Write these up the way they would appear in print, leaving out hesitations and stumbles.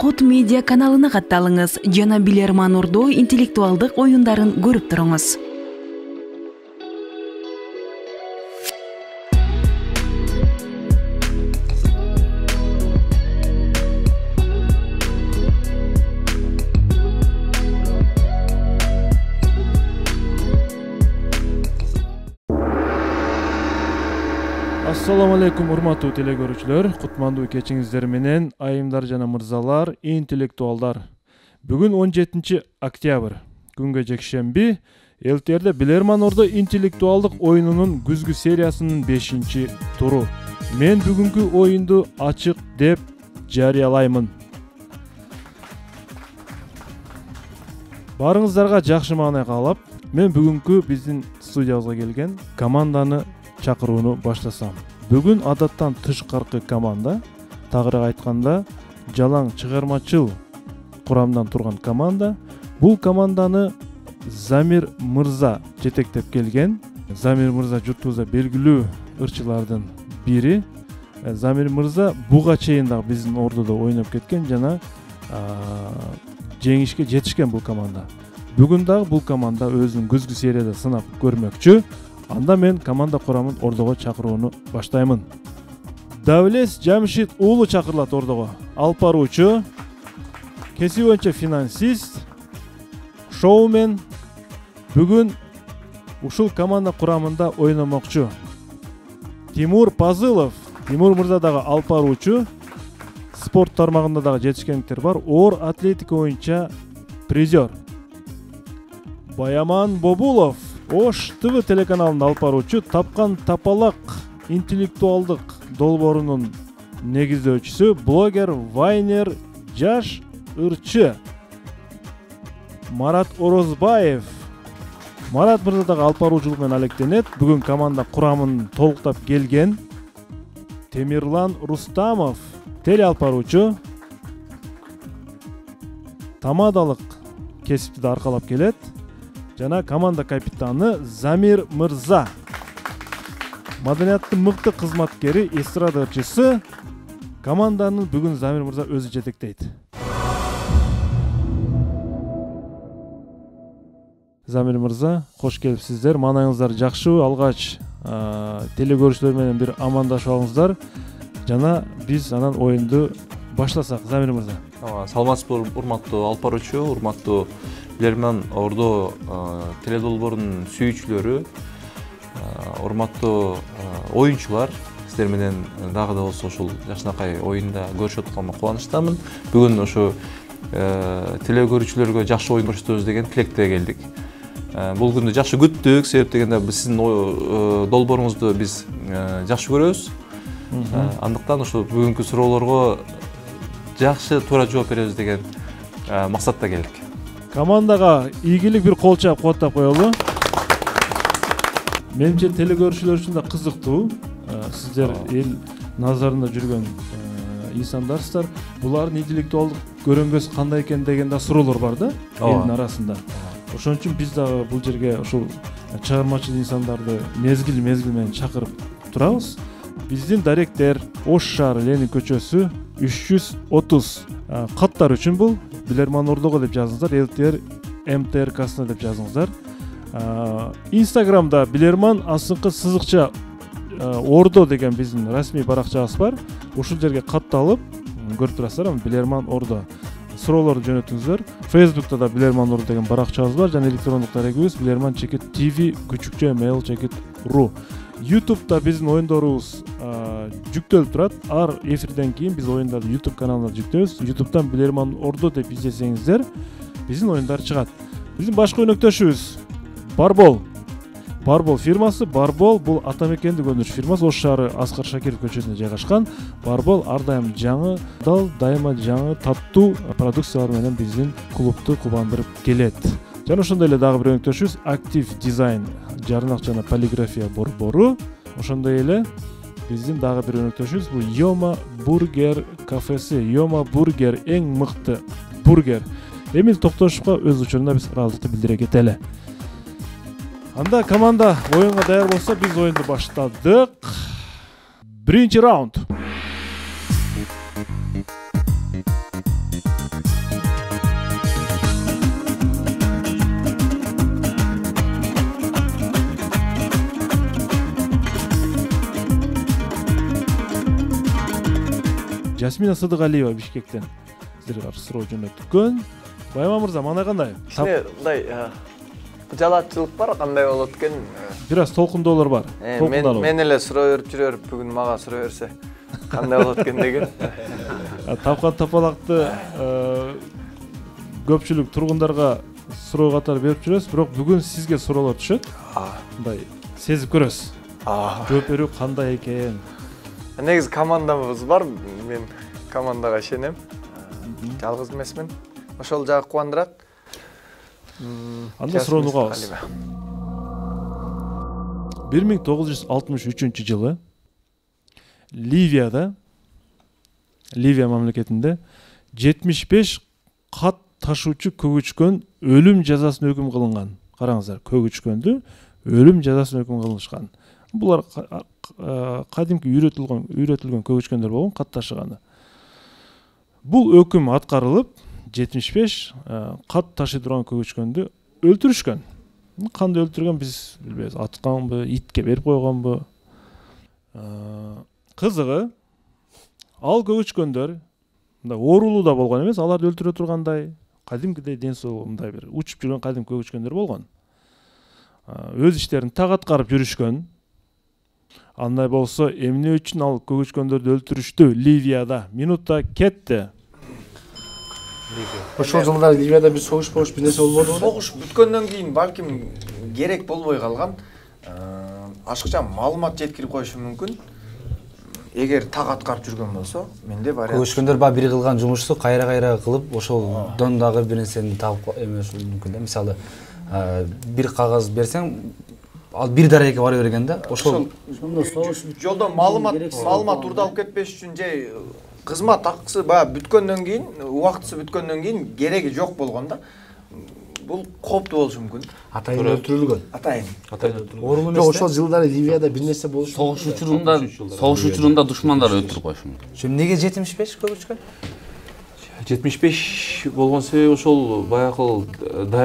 Кут медиа каналына катталыңыз жана Билерман Ордо интеллектуалдык оюндарын көрүп туруңуз. Assalamu alaikum урматтуу телекөрүүчүлөр, кутмандуу кечиңиздер менен айымдар жана мырзалар, интеллектуалдар. Бүгүн 17 октябрь, күнгө жекшемби, ЛТРде Билерман Ордо интеллектуалдык оюнунун күзгү сериясынын 5-туру. Мен бүгүнкү оюнду ачык деп жарыялаймын. Барыңыздарга жакшы маанай каалап, мен бүгүнкү биздин студиябызга келген команданы чакырууну баштасам. Бүгүн адаттан тышкаркы команда, тагыраак айтканда, жалаң чыгармачыл курамдан турган команда. Бул команданы Замир мырза жетектеп келген. Замир мырза журтубузда белгилүү ырчылардын бири. Замир мырза буга чейин дагы биздин Ордодо ойноп кеткен жана жеңишке жетишкен бул команда. Бүгүн дагы бул команда өзүнүн күзгү серияда сынап көрмөкчү. Анда мен команда курамын Ордого чакырууну баштаймын. Давлес Жамшит уулу чакырылат Ордого. Алып баруучу, кесип боюнча финансист, шоумен. Бүгүн ушул команда курамында ойномокчу. Тимур Пазылов. Тимур мырза дагы алып баруучу. Спорт тармагында дагы жетишкендиктер бар. Оор атлетика боюнча призер. Баяман Бобулов. Ош ТВ телеканалында алып баруучу, Тапкан Тапалак интеллектуалдык долбоорунун негиздөөчүсү, блогер, вайнер, жаш ырчы. Марат Орозбаев. Марат мырза дагы алып баруучулук менен алектенет. Бүгүн команда курамын толуктап келген. Темирлан Рустамов. Теле алып баруучу. Тамадалык кесипти да аркалап келет. Жана команда капитаны Замир мырза. Маданияттын мыкты кызматкери, эстрада ырчысы. Команданын бүгүн Замир мырза өзү жетектейт. Замир мырза, кош келипсиздер. Маанайыңыздар жакшыбы? Алгач телекөрүүчүлөр менен бир амандашып алыңыздар. Жана биз анан оюнду баштасак, Замир мырза. Саламатсызбы, урматтуу алып баруучу, урматтуу Билерман Ордо теледолбоорунун сүйүүчүлөрү, урматтуу оюнчулар, сиздер менен дагы да болсо ушул жакшынакай оюнда көрүшүп атканыма кубанычтамын. Бүгүн ушу телекөрүүчүлөргө жакшы оюн көрсөтөбүз деген тилекте келдик. Бул күндү жакшы күттүк, себеп дегенде сиздин долбооруңузду биз жакшы көрөбүз. Андыктан ушу бүгүнкү суроолорго жакшы туура жооп беребиз деген максатта келдик. Командага ийгилик бир кол чаап кубаттап коелу. Менимче телекөрүүчүлөр үчүн да кызыктуу. Сиздер эл назарында жүргөн инсандарсыздар. Булардын интеллектуалдык көрөнгөсү кандай экен деген да суроолор бар да элдин арасында. Ошон үчүн биз дагы бул жерге ушул чыгармачыл инсандарды мезгил менен чакырып турабыз. Биздин даректер Ош шаары Ленин көчөсү 330. Каттар үчүн бул Билерман Ордого деп жазыңыздар, ЛТР МТРКсына деп жазыңыздар. Инстаграмда Билерман _сызыкча Ордо деген биздин расмий баракчабыз бар. Ушул жерге катталып көрүп турасыздар, Билерман Ордо. Суроолорду жөнөтүңүздөр. Facebook'та да Билерман Ордо деген баракчабыз бар, жана электрондук дарегибиз bilerman_tv@mail.ru. YouTube'da биздин оюндорубуз жүктөлүп турат. Ар эфирден кийин биз оюндарды YouTube каналына жүктөбүз. YouTube'дан Билерман Ордо деп издесеңиздер, биздин оюндар чыгат. Биздин башкы өнөктөшүбүз Барбол. Барбол фирмасы. Барбол бул атамекендик өндүрүш фирмасы, Ош шаары Аскар Шакиров көчөсүндө жайгашкан. Барбол ар дайым жаңы, дайыма жаңы таттуу продукциялар менен биздин клубду кубандырып келет. Жана ошондой эле дагы бир өнөктөшүбүз Актив дизайн, жарнак жана полиграфия борбору. Ошондой эле биздин дагы бир өнөктөшүбүз бул Йома бургер кафеси. Йома бургер эң мыкты бургер. Эмил Токтошовго өз учурунда биз ыраазычылыкты билдире кетели. Анда команда оюнга даяр болсо, биз оюнду баштадык. Биринчи раунд. Жасмина Сыдыгалиева Бишкектен сіздерге каршы суроо жөнөткөн. Байма мырза, мана кандай? Мындай жалаатчылык бар, кандай болот экен? Бир аз толкундоолор бар. Мен эле суроо берип жүрөп, бүгүн мага суроо берсе кандай болот экен деген. Тапкан тапалакты көпчүлүк тургундарга суроо катары берип жүрөбүз, бирок бүгүн сизге суроолор түшөт. Мындай сезип көрөсүз. Жооп берүү кандай экен? Негизи командабыз бар, мен командага ишенем. Жалгыз эмесмин. Ошол жагы кубандырат. Анда суроону угабыз. 1963 жылы Ливия мамлекетинде 75 кат ташуучу көгүчкөн өлүм жазасын өкүм кылынган. Караңыздар, көгүчкөндү өлүм жазасын өкүм кылышкан. Булар кадимки үйрөтүлгөн көгүчкөндөр болгон, кат ташыганы. Бул өкүм аткарылып 75 кат ташый турган көгүчкөндү өлтүрүшкөн. Кандай өлтүргөн биз билбейбиз. Атканбы, итке берип койгонбу? Кызыгы, ал көгүчкөндөр мындай оорулуу да болгон эмес, аларды өлтүрө тургандай, кадимкидей ден соолугу мындай бир учуп жүргөн кадимки көгүчкөндөр болгон. Өз иштерин так аткарып жүрүшкөн. Андай болсо, эмне үчүн ал көгүчкөндөрдү өлтүрүштү Ливияда? Минутта кетти. Ошол жылдары Ливияда бир согуш бир нерсе болбодубу? Согуш бүткөндөн кийин балким керек болбой калган. Ашыкча маалымат жеткирип коюшу мүмкүн. Эгер так аткарып жүргөн болсо, менде вариант. Көгүчкөндөр баа бири кылган жумушту кайра кылып, ошолдон дагы бир нерсени таап эмеш мүмкүн да. Мисалы, бир кагаз берсең, ал бир дарекке бара берген да. Ошол жолдо маалымат урдалып кетпеш үчүн же кызмат акысы баягы бүткөндөн кийин, убактысы бүткөндөн кийин кереги жок болгон да. Бул кооптуу болушу мүмкүн. Атайын өлтүрүлгөн. Атайын. Оорулуу эмес. Ошол жылдары Ливияда бир нерсе болушу. Согуш учурунда душмандар өлтүрүп коюшу мүмкүн. Эмнеге 75 көгүчкөн? 75 болгон себеби ошол баягы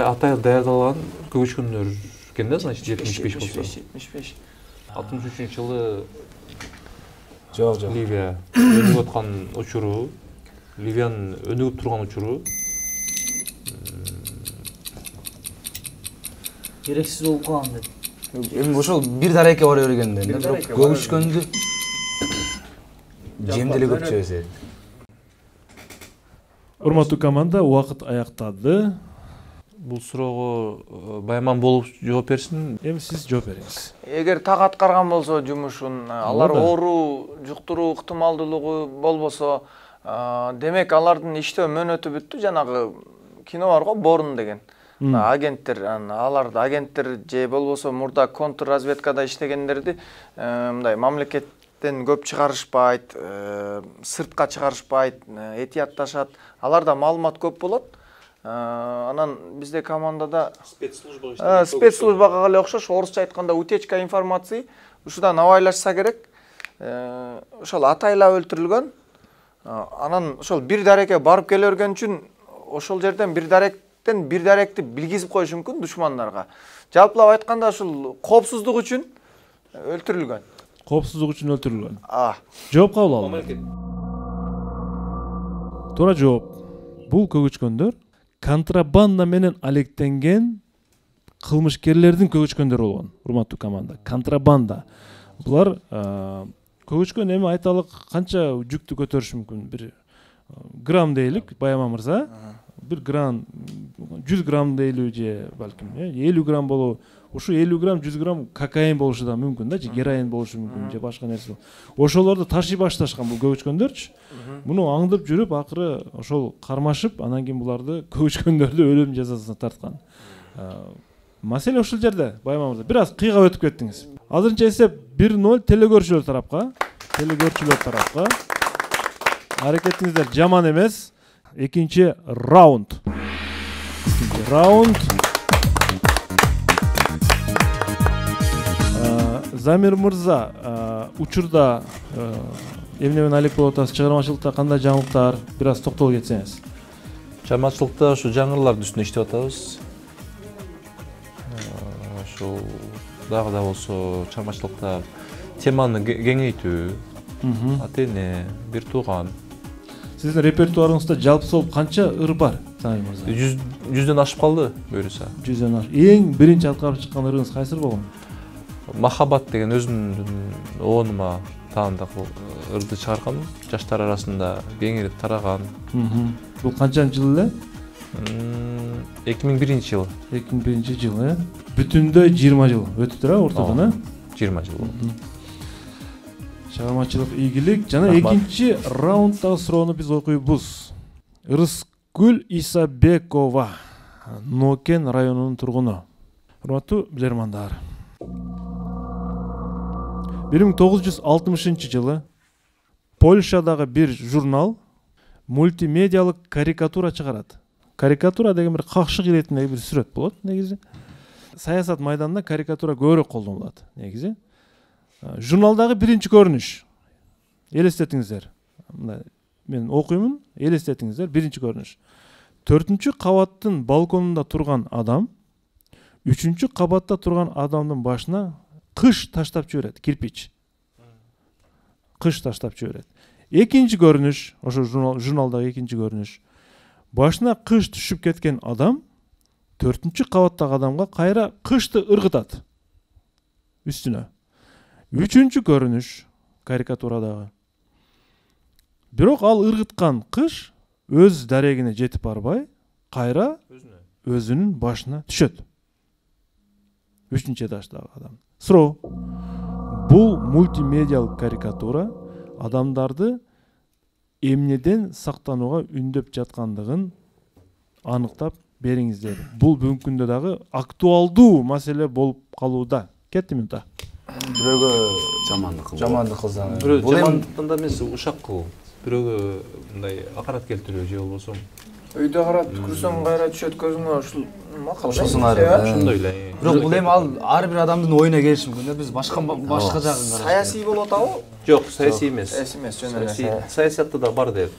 атайын даярдалган көгүчкөндөр экен да, значит 75 болсо. 75. 63-жылы Жок. Ливия өнүгүп аткан учуру, Ливиянын өнүгүп турган учуру. Керексиз болуп калган деп. Эми ошол бир дарекке бара бергенде, бирок көгүчкөндү жемделе көп жебесе. Урматтуу команда, убакыт аяктады. Бул суроого Байман болуп жооп берсин. Эми сиз жооп бериңиз. Эгер так аткарган болсо жумушун, алар оору жуктуруу ыктымалдуулугу болбосо, демек алардын иштөө мөөнөтү бүттү. Жанагы кино бар го, Борн деген. Агенттер, аларды агенттер же болбосо мурда контрразведкада иштегендерди мындай мамлекеттен көп чыгарышпайт, сыртка чыгарышпайт, этиятташат. Аларда маалымат көп болот. Анан бизде командада спецслужбага эле окшош, орусча айтканда утечка информации. Ушудан абайлашса керек. Ошол атайлап өлтүрүлгөн. Анан ошол бир дарекке барып келе берген үчүн ошол жерден бир даректи билгизип коюшу мүмкүн душмандарга. Жалпылап айтканда ошол коопсуздук үчүн өлтүрүлгөн. Коопсуздук үчүн өлтүрүлгөн. Жооп кабыл алыңыз. Туура жооп. Бул көгүчкөндөр контрабанда менен алектенген кылмышкерлердин көгүчкөндөрү болгон. Урматтуу команда, контрабанда. Булар көгүчкөн эми айталык канча жүктү көтөрүшү мүмкүн? Бир грамм дейлик, Байма мырза. Бир грамм, 100 грамм дейлүү же балким 50 грамм болобу. Ушу 50 грамм, 100 грамм кокаин болушу да мүмкүн да, же героин болушу мүмкүн, же башка нерсе. Ошолорду ташый башташкан бул көгүчкөндөрчү. Муну аңдып жүрүп, акыры ошол кармашып, анан кийин буларды көгүчкөндөрдү өлүм жазасына тарткан. Маселе ушул жерде, Байма мырза. Бир аз кыйгап өтүп кеттиңиз. Азырынча эсеп 1-0 телегөрчүлөр тарапка. Аракетиңиздер жаман эмес. Экинчи раунд. Замир мырза, учурда эмне менен алек болуп атасыз? Чыгармачылыкта кандай жаңылыктар? Бир аз токтолуп кетсеңиз. Чыгармачылыкта ушу жаңылырлардын үстүнө иштеп атабыз. Ошол дагы да болсо чыгармачылыкта теманы кеңейтүү, ата-эне, бир тууган Сиздин репертуарыңызда жалпы сол канча ыр бар, Самир мырза? 100дөн ашып калды буюрса. 100дөн ашып. Эң биринчи аткарып чыккан ырыңыз кайсы болгон? Махаббат деген өзүмдүн оонума таандык ырды чыгаргам, жаштар арасында кеңири тараган. Бул канчанчы жыл эле? 2001-жыл. 2001-жыл, бүтүндөй 20 жыл өтүптүр ортодон, 20 жыл болду. Чыгармачылык ийгилик жана экинчи раунддагы суроону биз окуйбуз. Ырыскүл Исабекова, Нокен районунун тургуну. Урматтуу билермандар. 1960-жылы Польшадагы бир журнал мультимедиалык карикатура чыгарат. Карикатура деген бир какшык иретиндеги бир сүрөт болот негизи. Саясат майданында карикатура көбүрөөк колдонулат негизи. Журналдагы биринчи көрүнүш. Элестетиңиздер. Мен окуймун, элестетиңиздер. Биринчи көрүнүш. 4-чү кабаттын балконунда турган адам 3-чү кабатта турган адамдын башына кыш таштап жиберет, кирпич. Кыш таштап жиберет. Экинчи көрүнүш, ошо журналдагы экинчи көрүнүш. Башына кыш түшүп кеткен адам 4-чү кабаттагы адамга кайра кышты ыргытат үстүнө. 3-чү көрүнүш карикатурадагы. Бирок ал ыргыткан кыш өз дарегине жетип барбай, кайра өзүнүн башына түшөт. 3-чү этаждагы адам. Суроо. Бул мультимедиалык карикатура адамдарды эмнеден сактанууга үндөп жаткандыгын аныктап бериңиздер. Бул бүгүнкү күндө дагы актуалдуу маселе болуп калууда. Кетти минута. Бирөөгө жамандык кылсаң. Бирөө жамандыктан да эмес, ушак кылуу. Бирөөгө мындай акарат келтирүү же болбосо Үйдө карап түкүрсөң кайра түшөт көзүңө, ушул макул. Ошосуңар. Ошондой эле. Бирок бул эми ал ар бир адамдын оюна келиши мүмкүн да. Биз башка жагын караш. Саясий болуп атабы? Жок, саясий эмес. Саясий эмес, жөн эле. Саясатта да бар деп.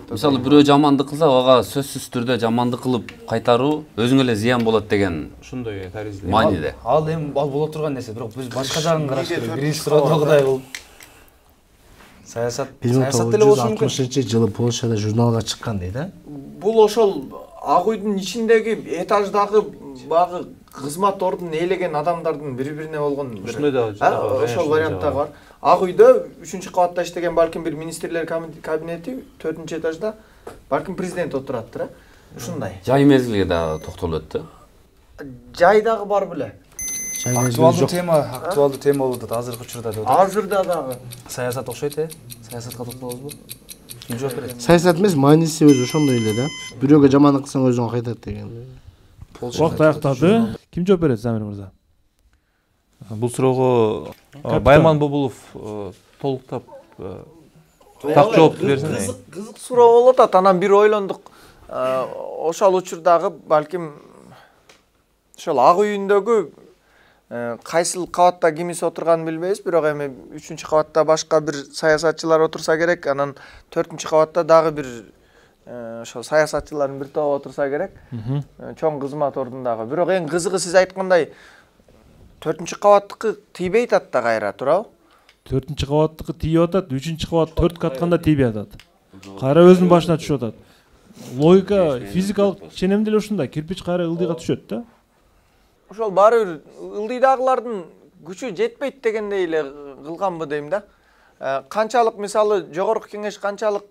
Мисалы бирөө жамандык кылса, ага сөзсүз түрдө жамандык кылып кайтаруу өзүңө эле зыян болот деген Ошондой таризде. мааниде. Ал эми ал боло турган нерсе, бирок биз башка жагын караш керек. Биринчи суроодогудай бул саясат деле болушу мүмкүн. 1960-жылы Польшада журналга чыккан дейт, Бул ошол ак үйдүн ичиндеги этаждагы багы кызмат ордун ээлеген адамдардын бири-бирине болгон Ошондой да. Ошол варианттагы бар. Ак үйдө 3-чү кабатта иштеген балким бир министрлер кабинети 4-чү этажда балким президент отуратыр, Ушундай. Жай мезгилге да токтолот да. Жай дагы бар беле. Актуалдуу тема болуп атат азыркы учурда деп атат. Азырда дагы. Саясат окшойт, Саясатка токтолобузбу? Ким жооп берет? Саясат эмес, мааниси өзү ошондой эле да. Бирөөгө жамандык кылсаң өзүңө кайтат деген. Убакыт аяктады. Ким жооп берет, Самир мырза? Бул суроого Байман Бобулов толуктап так жооп берсин. Кызык суроо болуп атат. Анан бир ойлондук. Ошол учурдагы балким ошол ак үйүндөгү кайсыл кабатта кимиси отурганын билбейбиз, бирок эми 3-чү кабатта башка бир саясатчылар отурса керек, анан 4-чү кабатта дагы бир ошол саясатчылардын бир тобу отурса керек. Чоң кызмат ордундагы. Бирок эң кызыгы сиз айткандай 4-чү кабаттыкы тийбей атат да кайра, туурабы? 4-чү кабаттыкы тийип атат, 3-чү кабат 4 катканда тийбей атат. Кайра өзүнүн башына түшүп атат. Логика, физикалык ченем деле ушундай. Кирпич кайра ылдыйга түшөт да. Ошол баары бир ылдыйдагылардын күчү жетпейт дегендей эле кылганбы дейм да. Канчалык мисалы жогорку кеңеш канчалык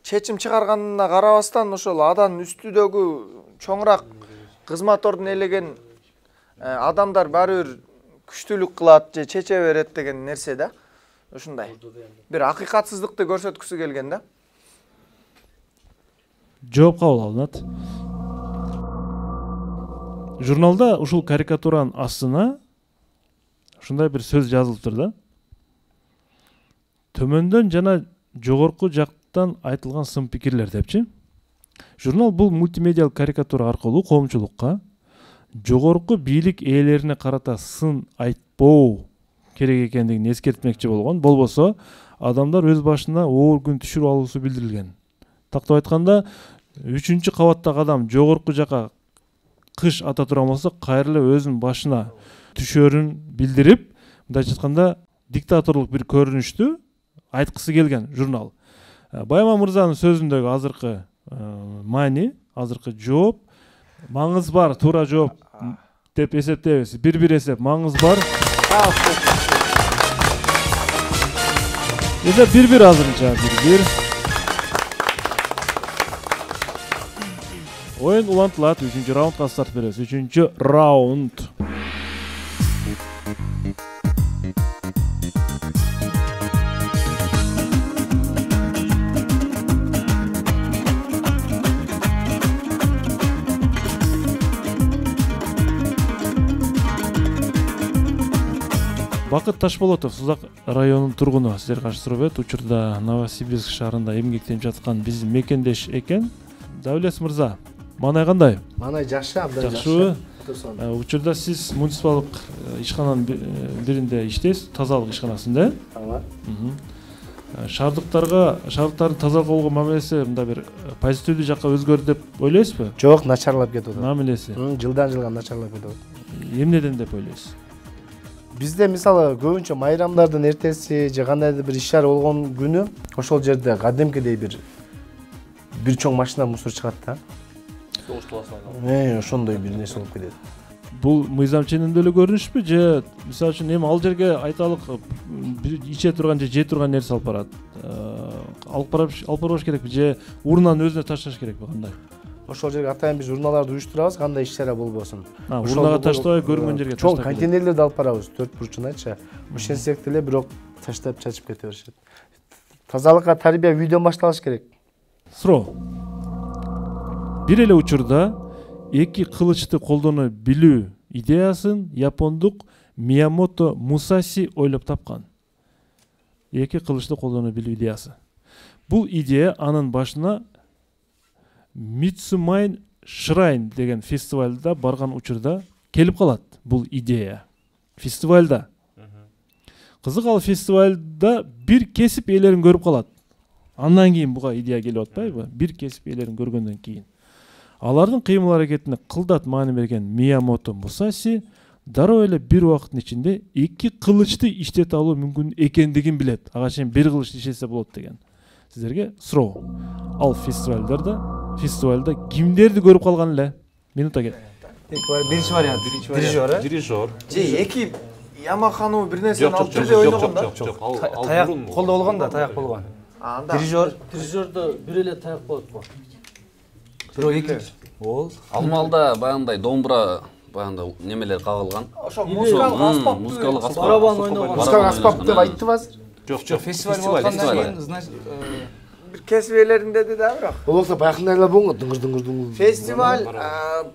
чечим чыгарганына карабастан ошол адан үстүдөгү чоңураак кызмат ордун ээлеген адамдар баары бир күчтүүлүк кылат же чече берет деген нерсе да. Ушундай. Бир акыйкатсыздыкты көрсөткүсү келген да. Жооп кабыл алынат. Журналда ушул карикатуранын астына ушундай бир сөз жазылыптыр да. Төмөндөн жана жогорку жактан айтылган сын пикирлер депчи. Журнал бул мультимедиалык карикатура аркылуу коомчулукка жогорку бийлик ээлерине карата сын айтпоо керек экендигин эскертмекчи болгон. Болбосо адамдар өз башына оор күн түшүрүп алуусу билдирилген. Тактап айтканда 3-чү кабаттагы адам жогорку жака кыш ата турган болсо, кайра өзүнүн башына түшөрүн билдирип, мындайча айтканда диктаторлук бир көрүнүштү айткысы келген журнал. Байма мырзанын сөзүндөгү азыркы маани, азыркы жооп маңыз бар, туура жооп деп эсептейбиз. Бир эсеп маңыз бар. Эсеп бир азырынча бир. Oyun улантылат. 3-cü раундга старт беребиз. 3-cü раунд. Бакыт Ташболотов, Сузак районунун тургуну, сиздерге каршы суроо берет. Учурда Новосибирск шаарында эмгектенип жаткан биздин мекендеш экен. Давлет мырза, маанай кандай? Маанай жакшы, абдан жакшы. Учурда сиз муниципалдык ишкананын биринде иштейсиз, тазалык ишканасында. Ооба. Шаардыктардын тазалык болгон мамилеси мындай бир позитивдүү жакка өзгөрдү деп ойлойсузбу? Жок, начарлап кетип атат. Мамилеси. Жылдан жылга начарлап кетип атат. Эмнеден деп ойлойсуз? Бизде мисалы көбүнчө майрамдардын эртеси же кандайдыр бир иш-чара болгон күнү ошол жерде кадимкидей бир чоң машина мусор чыгат да. Ошондой бир нерсе болуп кетет. Бул мыйзам ченинде эле көрүнүшпү же мисалы үчүн эми ал жерге айталык иче турган же жей турган нерсе алып барат. Алып барбаш керекпи же урнанын өзүнө ташташ керекпи кандай? Ошол жерге атайын биз урналарды уюштурабыз, кандай иш-чара болбосун. Урнага таштабай көрүнгөн жерге таштап. Чоң контейнерлерди алып барабыз, 4 бурчуначы. Ошентсек деле бирок таштап чачып кете беришет. Тазалыкка тарбия үйдөн башталыш керек. Суроо. Бир эле учурда эки кылычты колдоно билүү идеясын япондук Миямото Мусаси ойлоп тапкан. Эки кылычты колдоно билүү идеясы. Бул идея анын башына Мицумайн Шрайн деген фестивалда барган учурда келип калат. Бул идея фестивалда. Кызык, ал фестивалда бир кесип ээлерин көрүп калат. Андан кийин буга идея келип атпайбы? Бир кесип ээлерин көргөндөн кийин. Алардын кыймыл аракетине кылдат маани берген Миямото Мусаси дароо эле бир убакыттын ичинде эки кылычты иштете алуу мүмкүн экендигин билет. Ага чейин бир кылычты иштесе болот деген. Сиздерге суроо. Ал фестивалда кимдерди көрүп калган эле? Минута кет. Биринчи вариант. Дирижер. Же эки Ямахану бир нерсени алып бирдей ойногон да. Таяк колдо болгон да, таяк болгон. Дирижердо бир эле таяк болот го. Бирок эки. Ол Алмалда баягындай домбура баягындай немелер кагылган. Ошо музыкалык аспап. Музыкалык аспап. Барабан ойногон. Музыкалык аспап деп айттыбы азыр? жок, фестиваль болғаннан кейін, значит, бир кесип ээлеринде да бирок. Ол болсо баягындай эле болгон, дыңгыр. Фестиваль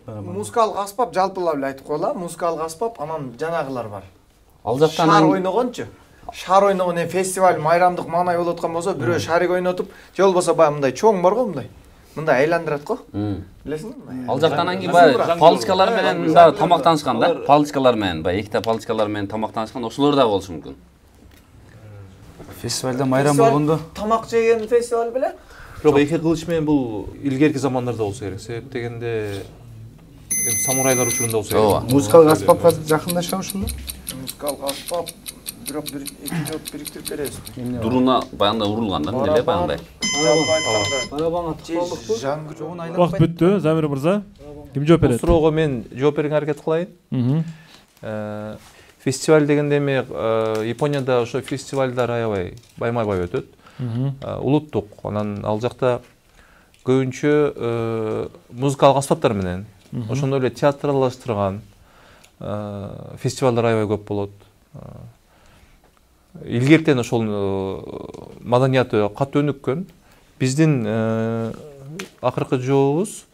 музыкалык аспап жалпылап эле айтып коела, музыкалык аспап, анан жанагылар бар. Ал жактан шар ойногончу. Шар ойногон фестиваль майрамдык маанай болуп аткан болсо, бирөө шарик ойнотуп, же болбосо баягы мындай чоң бар го мындай. Мындай айландырат го. Билесиңби? Ал жактан кийин баягы палочкалар менен да тамактанышкан да. Палочкалар менен, баягы эките палочкалар менен тамактанышкан, ошолор да болушу мүмкүн. Фестивальда майрам болгондо тамак жеген фестиваль беле? Бирок эки кылыч менен бул илгерки замандарда болсо керек. Себеп дегенде самурайлар учурунда болсо керек. Музыкалык аспапка жакындашабы ушунда? Музыкалык аспап бирок бир эки жооп бириктирип беребиз. Дуруна баягындай урулган да, эле баягындай. Барабан атып Вакыт бүттү, Замир мырза. Ким жооп берет? Суроого мен жооп берүүгө аракет кылайын. Фестиваль дегенде эми Японияда ошо фестивалдар аябай баймай өтөт. Улуттук, анан ал жакта көбүнчө музыкалык аспаптар менен, ошондой эле театралаштырган фестивалдар аябай көп болот. Илгертен ошол маданияты катуу өнүккөн. Биздин акыркы жообубуз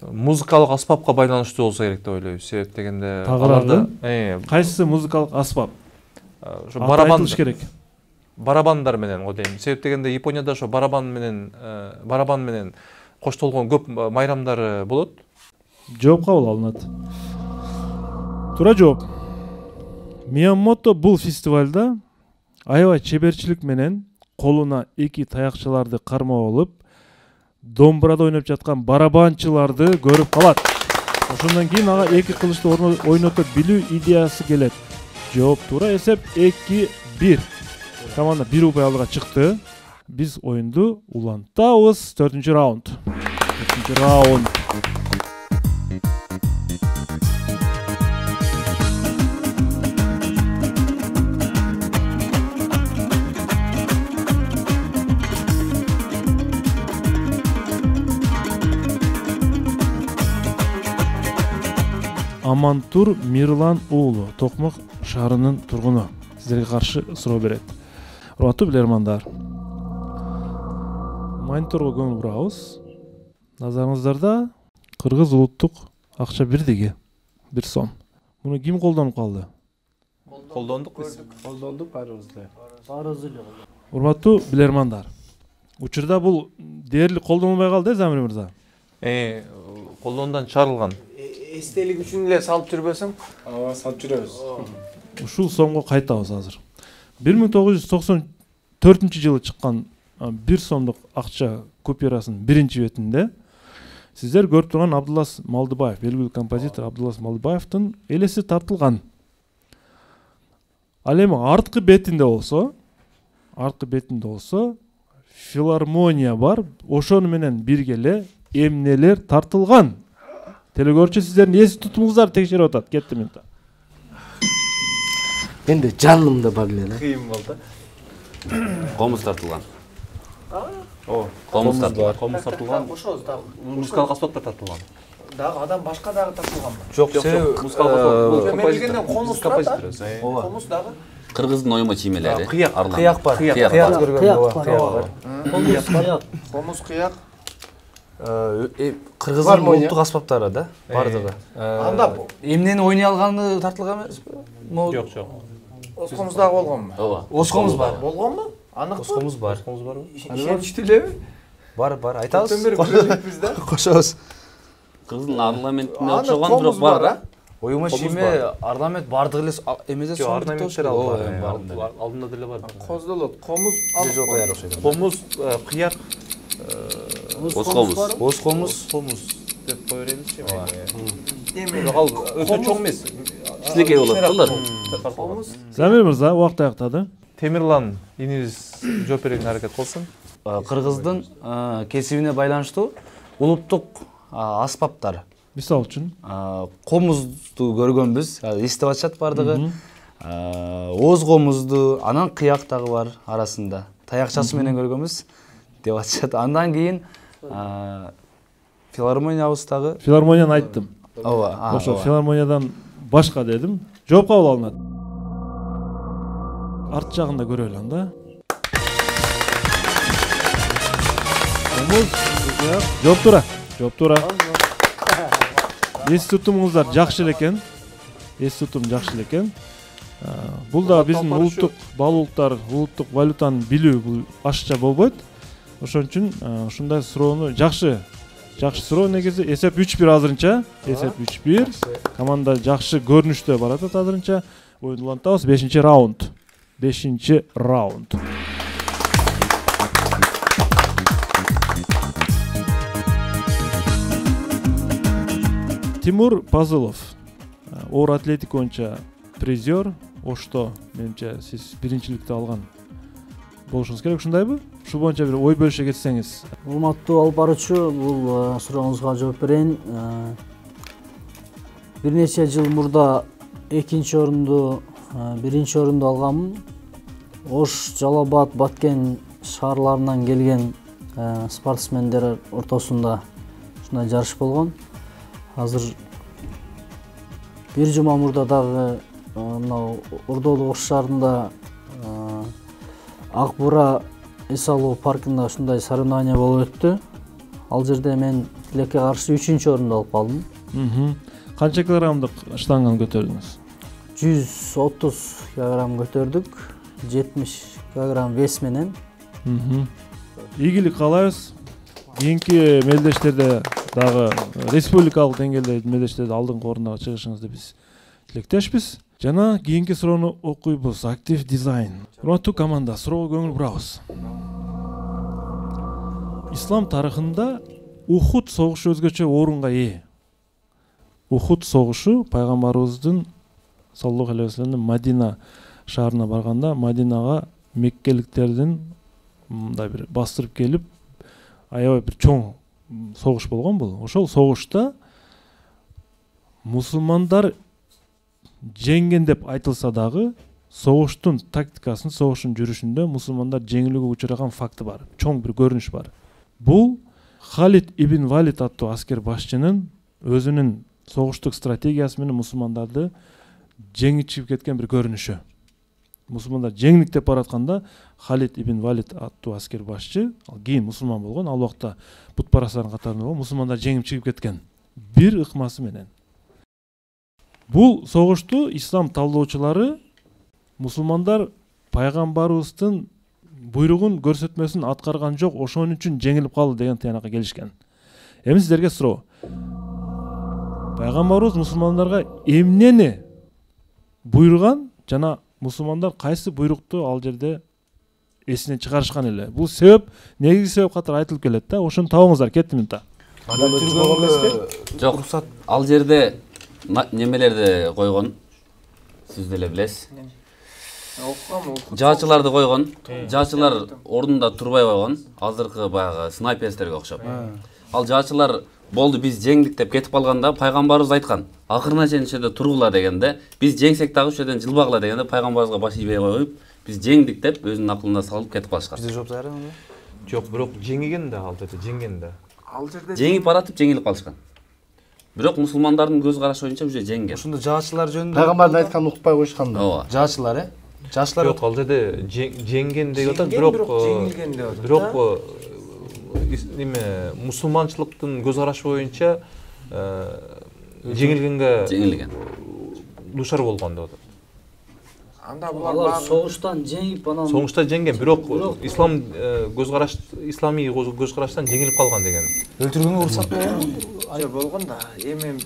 музыкалык аспапка байланыштуу болсо керек деп ойлойбуз. Себеп дегенде аларда кайсы музыкалык аспап? Ошо барабандар менен го дейм. Себеп дегенде Японияда ошо барабан менен коштолгон көп майрамдары болот. Жооп кабыл алынат. Туура жооп. Миямото бул фестивалда аябай чеберчилик менен колуна эки таякчыларды кармап алып, домбурада ойноп жаткан барабанчыларды көрүп калат. Ошондон кийин ага эки кылычты ойнотуп билүү идеясы келет. Жооп туура, эсеп 2-1. Команда бир упай алдыга чыкты. биз оюнду улантабыз. 4-чү раунд. 4-чү раунд. Амантур Мирлан уулу, Токмок шаарынын тургуну. Сиздерге каршы суроо берет. Урматтуу билермандар. Мониторго көңүл бурабыз. Назарыңыздарда кыргыз улуттук акча бирдиги, 1 сом. Муну ким колдонуп калды? Колдондук биз. Колдондук баарыбыз эле. Урматтуу билермандар. Учурда бул дээрлик колдонулбай калды, Замир мырза. Колдондон чыгарылган. Эстелик үчүн эле салып жүрбөсөң? Ооба, салып жүрөбүз. Ушул сомго кайтабыз азыр. 1994-жылы чыккан 1 сомдук акча купюрасынын биринчи бетинде сиздер көрүп турган Абдуллас Малдыбаев, белгилүү композитор Абдуллас Малдыбаевдин элеси тартылган. Ал эми арткы бетинде болсо филармония бар, ошону менен бирге эле эмнелер тартылган. Телекөрүүчү сиздердин эс тутумуңуздарды текшерип атат. Кетти минута. Менде жанымда бар эле. Кыйын болду. Комуз тартылган. Комуз тартылган. Кошобуз дагы. Музыкалык аспаптар тартылган. Дагы адам башка дагы тартылганбы? Жок, Музыкалык Мен билгенден комуз турат. Комуз дагы. Кыргыздын ойма чиймелери. кыяк бар. Кыяк Кыяк көргөн ооба, кыяк бар. Комуз кыяк. Кыргыздын улуттук аспаптары да, бардыгы. Анда Эмнени ойнай алганы тартылган эмеспи? Жок. Оскомуз дагы болгонбу? Ооба. Оскомуз бар. Болгонбу? Анык Оскомуз бар. Ишеничтүү элеби? Бар, айтабыз. Көптөн бери көрүбүз да. Кошобуз. Кыргыздын парламентине окшогон бирок бар да. Оюма чийме парламент бардыгы эле эмеде Жок, орнаменттер бар. Алдында деле бар. Коздолот, комуз, Комуз, кыяк, Оскомуз. Оскомуз деп кое беребизчи. эми Ал өтө чоң эмес. Кичинекей болот булар. комуз. Замир мырза убакыт аяктады. Темирлан инибиз жооп берүүгө аракет кылсын. Кыргыздын кесибине байланыштуу улуттук аспаптар. Мисал үчүн Комузду көргөнбүз, эстеп атышат бардыгы. Оз комузду, анан кыяк дагы бар арасында. Таякчасы менен көргөнбүз деп атышат. Андан кийин филармониябыз дагы. филармонияны айттым. Ооба. Ошо филармониядан башка дедим. Жооп кабыл алынат. Арт жагында көрөлү анда. Комуз, жооп тура. Эс тутумуңуздар жакшы экен. Бул да биздин улуттук баалуулуктар, улуттук валютаны билүү бул ашыкча болбойт. Ошон үчүн ушундай суроону жакшы суроо негизи. Эсеп 3-1 азырынча. Эсеп 3-1. Команда жакшы көрүнүштө баратат азырынча. Оюнду улантабыз. 5-чи раунд. Тимур Пазылов, оор атлетика боюнча призер. Ошто менимче сиз биринчиликти алган болушуңуз керек, ушундайбы? Ушул боюнча бир ой бөлүшө кетсеңиз. Урматтуу алып баруучу, бул сурооңузга жооп берейин. Бир нече жыл мурда 2-чи орунду, 1-чи орунду алганмын. Ош, Жалал-Абад, Баткен шаарларынан келген спортсмендер ортосунда ушундай жарыш болгон. Азыр бир жума мурда дагы мына Ордолук Ош шаарында Ак Бура эс алуу паркында ушундай соревнование болуп өттү. Ал жерде мен тилекке каршы 3-чү орунду алып калдым. Канча килограммдык штанганы көтөрдүңүз? 130 килограмм көтөрдүк. 70 килограмм вес менен. Ийгилик каалайбыз. Кийинки мелдештерде дагы республикалык деңгээлде мелдештерде алдыңкы орундарга чыгышыңызды биз тилектешпиз. Жана кийинки суроону окуйбуз. Актив дизайн. Урматтуу команда, суроого көңүл бурабыз. Ислам тарыхында Ухуд согушу өзгөчө орунга ээ. Ухуд согушу пайгамбарыбыздын саллаллаху алейхи вассаламдын Мадина шаарына барганда, Мадинага меккеликтердин мындай бир бастырып келип аябай бир чоң согуш болгон бул. Ошол согушта мусулмандар жеңген деп айтылса дагы, согуштун тактикасын, согуштун жүрүшүндө мусулмандар жеңилүүгө учураган факты бар. Чоң бир көрүнүш бар. Бул Халид ибн Валид аттуу аскер башчынын өзүнүн согуштук стратегиясы менен мусулмандарды жеңип кеткен бир көрүнүшү. Мусулмандар жеңилик деп баратканда Халид ибн Валид аттуу аскер башчы, ал кийин мусулман болгон, ал убакта бутпарастардын катарында болгон, мусулмандар жеңип чыгып кеткен бир ыкмасы менен. Бул согушту ислам талдоочулары мусулмандар пайгамбарыбыздын буйругун көрсөтмөсүн аткарган жок, ошон үчүн жеңилип калды деген тыянакка келишкен. Эми сиздерге суроо. Пайгамбарыбыз мусулмандарга эмнени буйруган жана мусулмандар кайсы буйрукту ал жерде эсинен чыгарышкан эле? Бул себеп, негизги себеп катары айтылып келет да. Ошону табыңыздар, кеттим та. Жок, ал жерде немелерди койгон. Сиз деле билесиз. Жаачыларды койгон. Жаачылар ордунда турбай койгон. Азыркы баягы снайперстерге окшоп. Ал жаачылар болду биз жеңдик деп кетип калганда пайгамбарыбыз айткан. Акырына чейин ошодо тургула дегенде, биз жеңсек дагы ошодон жылбагыла дегенде пайгамбарыбызга баш ийбей коюп, биз жеңдик деп өзүнүн акылына салып кетип калышкан. Бизде жооп дайыр эмне? Жок, бирок жеңиген да ал жерде, жеңген да. Ал жерде Жеңип баратып жеңилип калышкан. Бирок мусулмандардын көз карашы боюнча уже жеңген. Ошондо жаачылар жөнүндө Пайгамбардын айтканын укпай коюшкан да. Ооба. жаачылар, жаачылар Жок, ал жерде жеңген деп атат, бирок жеңилген деп атат. бирок неме мусулманчылыктын көз карашы боюнча жеңилген душар болгон деп атат. Анда Алар согуштан жеңип анан Соңушта жеңген, бирок ислам көз караш, исламий көз караштан жеңилип калган деген. өлтүргөнгө уруксат болгон. болгон да. Эми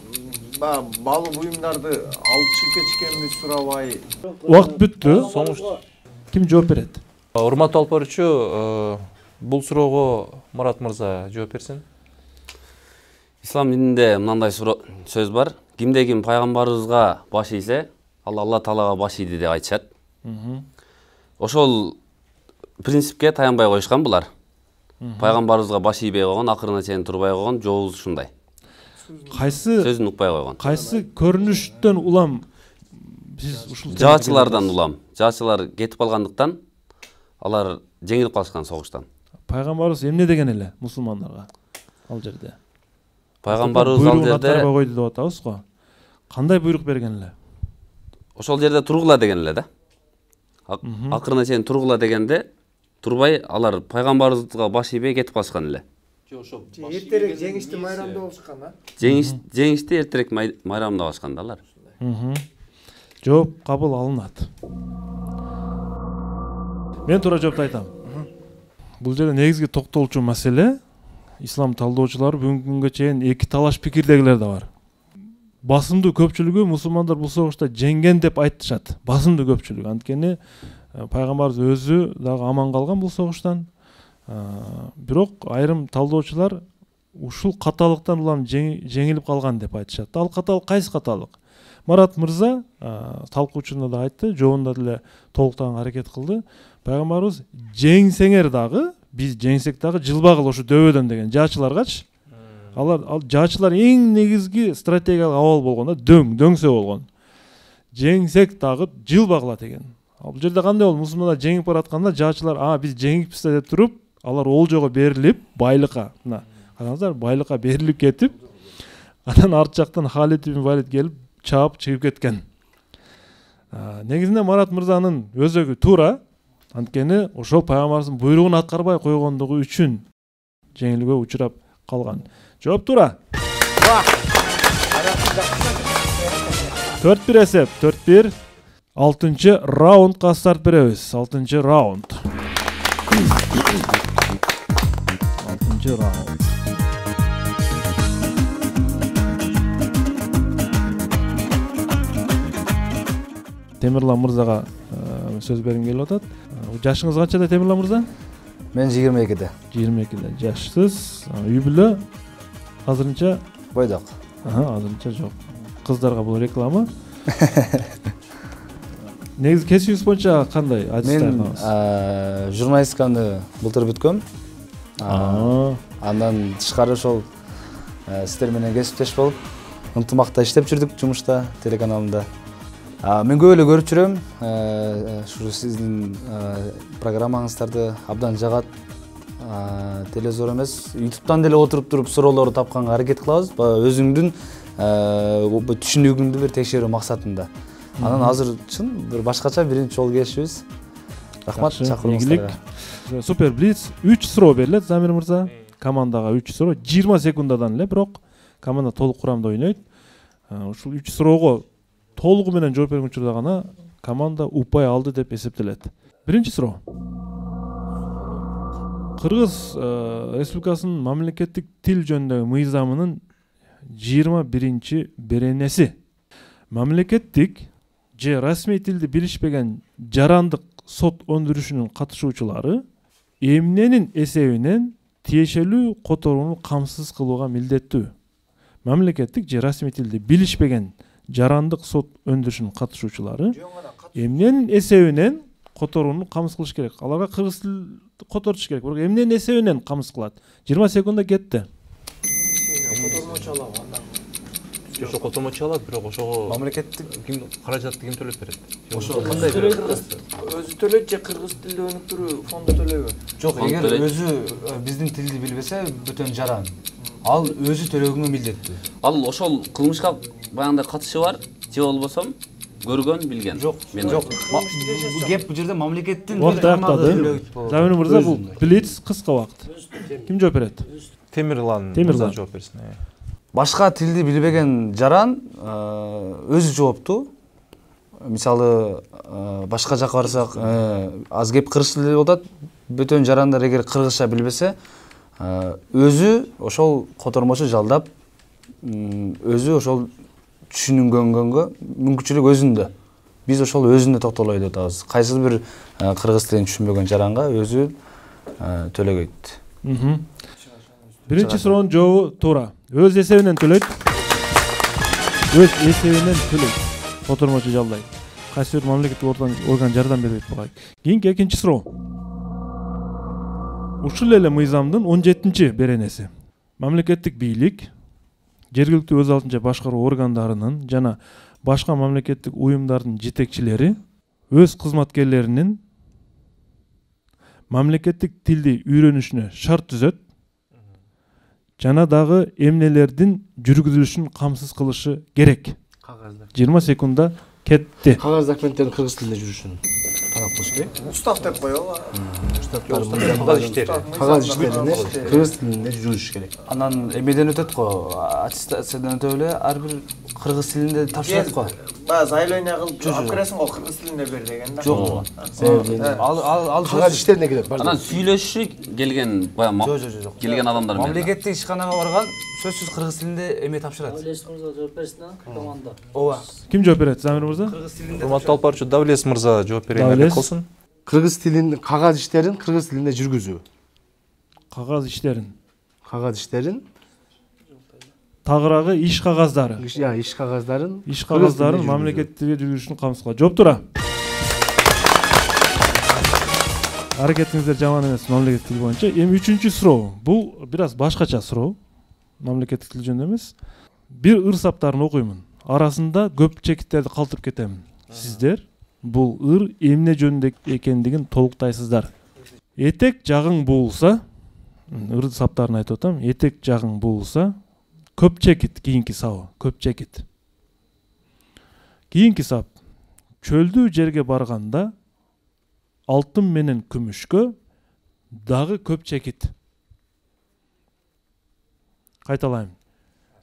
баалы буюмдарды алып чыгып кетишкенби сурабай. Убакыт бүттү. Ким жооп берет? Урматтуу алып баруучу, бул суроого Марат мырза жооп берсин. Ислам дининде мындай сөз бар. Кимде ким пайгамбарыбызга баш ийсе, ал Алла Таалага баш ийди деп айтышат. Ошол принципке таянбай коюшкан булар. Пайгамбарыбызга баш ийбей койгон, акырына чейин турбай койгон, жообуз ушундай. Кайсы Сөзүн укпай койгон. кайсы көрүнүштөн улам сиз ушул Жаачылардан улам. Жаачылар кетип калгандыктан алар жеңилип калышкан согуштан. Пайгамбарыбыз эмне деген эле мусулмандарга ал жерде? Пайгамбарыбыз ал жерде аткарбай койду деп атабыз го. Кандай буйрук берген эле? ошол жерде тургула деген эле да. Акырына чейин тургула дегенде турбай алар пайгамбарыбызга баш ийбей кетип калышкан эле. Эртерээк жеңишти майрамда болушкан да. Жеңишти эртерээк майрамда башкан да алар. Жооп кабыл алынат. Мен туура жоопту айтам. Бул жерде негизги токтолчу маселе ислам талдоочулары бүгүнкү күнгө чейин эки талаш пикирдегилер да бар. Басымдуу көпчүлүгү мусулмандар бул согушта жеңген деп айтышат. Басымдуу көпчүлүгү. Анткени пайгамбарыбыз өзү дагы аман калган бул согуштан. Бирок айрым талдоочулар ушул каталыктан улам жеңилип калган деп айтышат. Ал каталык кайсы каталык? Марат мырза талкуучунда да айтты, жоонда деле толуктаган аракет кылды. Пайгамбарыбыз жеңсеңер дагы, биз жеңсек дагы жылбагыла ошо дөбөдөн деген жаачыларгачы. Ал жаачылар эң негизги стратегиялык абал болгон да, дөңсө болгон. Жеңсек дагы жылбагыла деген. Бул жерде кандай болду? Мусулмандар жеңип баратканда жаачылар, деп жеңиппиз деп туруп, алар олжого берилип, байлыкка, мына караңыздар, байлыкка берилип кетип, анан арт жактан Халид ибн Валид келип чаап чыгып кеткен. Негизинде Марат мырзанын өзөгү туура. Анткени ошол пайгамбарыбыздын буйругун аткарбай койгондугу үчүн жеңилүүгө учурап калган. Жооп туура. 4-1 эсеп, 4-1. 6-чы раундга старт беребиз. 6-чы раунд. 6-чы раунд. Темирлан мырзага сөз бергим келип атат. Жашыңыз канчада Темирлан мырза? Мен 22-де. 22-де жашсыз. Үй бүлө азырынча Бойдок. Азырынча жок. Кыздарга бул реклама. негизи кесибиңиз боюнча кандай адистер? Мен журналистиканы былтыр бүткөм. Андан тышкары ошол сиздер менен кесиптеш болуп ынтымакта иштеп жүрдүк жумушта, телеканалында. Мен көп эле көрүп жүрөм. Ушу сиздин программаңыздарды абдан жагат. Телевизор эмес, YouTube'дан деле отуруп туруп суроолорду тапканга аракет кылабыз. Өзүңдүн түшүнүгүңдү бир текшерүү максатында. Анан азыр чын бир башкача биринчи жолу келишибиз. Рахмат чакырууңуздарга. Супер Блиц 3 суроо берилет Замир мырза. Командага 3 суроо 20 секундадан эле, бирок команда толук курамда ойнойт. Ушул 3 суроого толугу менен жооп берген учурда гана команда упай алды деп эсептелет. Биринчи суроо. Кыргыз Республикасынын мамлекеттик тил жөнүндөгү мыйзамынын 21 беренеси. Мамлекеттик же расмий тилди билишпеген жарандык сот өндүрүшүнүн катышуучулары эмненин эсебинен тиешелүү которууну камсыз кылууга милдеттүү. Мамлекеттик же расмий тилди билишпеген жарандык сот өндүрүшүнүн катышуучулары эмненин эсебинен которууну камсыз кылыш керек. Аларга кыргыз тил котортуш керек. Бирок эмненин эсебинен камсыз кылат? 20 секунда кетти. Ошо котормочу алат, бирок ошого Мамлекеттик ким каражатты ким төлөп берет? Ошо кандай өзү төлөйт же кыргыз тилди өнүктүрүү фонду төлөйбү? Жок, эгер өзү биздин тилди билбесе бөтөн жаран. Ал өзү төлөгөнгө милдеттүү. Ал ошол кылмышка баягындай катышы бар же болбосо көргөн, билген. Жок, бул кеп бул жерде мамлекеттин Убакыт аяктады. Замир мырза, бул Блиц кыска убакыт. Ким жооп берет? Темирлан жооп берсин. Башка тилди билбеген жаран өзү жооптуу. Мисалы башка жака барсак аз кеп кыргыз тилде болот. Бөтөн жарандар эгер кыргызча билбесе өзү ошол котормочу жалдап өзү ошол түшүнгөнгөнгө мүмкүнчүлүк өзүндө. Биз ошол өзүндө токтолой деп атабыз. Кайсы бир кыргыз тилин түшүнбөгөн жаранга өзү төлөгөйт. Биринчи суроонун жообу туура. Өз эсебинен төлөйт. Өз эсебинен төлөйт. Котормочу жалдайт. Кайсы бир мамлекеттик орган жардам бербейт буга. Кийинки экинчи суроо. Ушул эле мыйзамдын 17-чи беренеси. Мамлекеттик бийлик жергиликтүү өз алдынча башкаруу органдарынын жана башка мамлекеттик уюмдардын жетекчилери өз кызматкерлеринин мамлекеттик тилди үйрөнүшүнө шарт түзөт жана дагы эмнелердин жүргүзүлүшүн камсыз кылышы керек. 20 секунда кетти. Кагаз документтердин кыргыз тилинде жүрүшүн талап кылыш керек. Устав деп коелу. Кагаз иштерине кыргыз тилинде жүрүш керек. Анан эмеден өтөт го, аттестациядан өтүп эле ар бир кыргыз тилинде тапшырат го. Баягы заявление кылып алып келесиң го, кыргыз тилинде бер деген да. Жок. Ал кагаз иштерине кирет. Анан сүйлөшүшү келген баягы келген адамдар менен. Мамлекеттик ишканага барган сөзсүз кыргыз тилинде эме тапшырат. Давлес мырза жооп берсин команда. Ооба. Ким жооп берет, Замир мырза? Кыргыз тилинде. Урматтуу алып баруучу Давлес мырза жооп берейин болсун. Кыргыз тилин кагаз иштерин кыргыз тилинде жүргүзүү. Кагаз иштерин. Кагаз иштерин Тагыраагы иш кагаздары. Иш кагаздарын. Иш кагаздарын мамлекеттиги жүргүзүшүн камсыз кылат. Жооп туура. Аракетиңиздер жаман эмес мамлекеттик тил боюнча. Эми 3-чү суроо. Бул бир аз башкача суроо. Мамлекеттик тил жөнүндө эмес. Бир ыр саптарын окуймун. Арасында көп чекиттерди калтырып кетем. Сиздер бул ыр эмне жөнүндө экендигин толуктайсыздар. Этек жагың буулса, ыр саптарын айтып атам. Этек жагың буулса, көп чекит, кийинки сабы, көп чекит. Кийинки сап. Чөлдүү жерге барганда алтын менен күмүшкө дагы көп чекит. Кайталайм.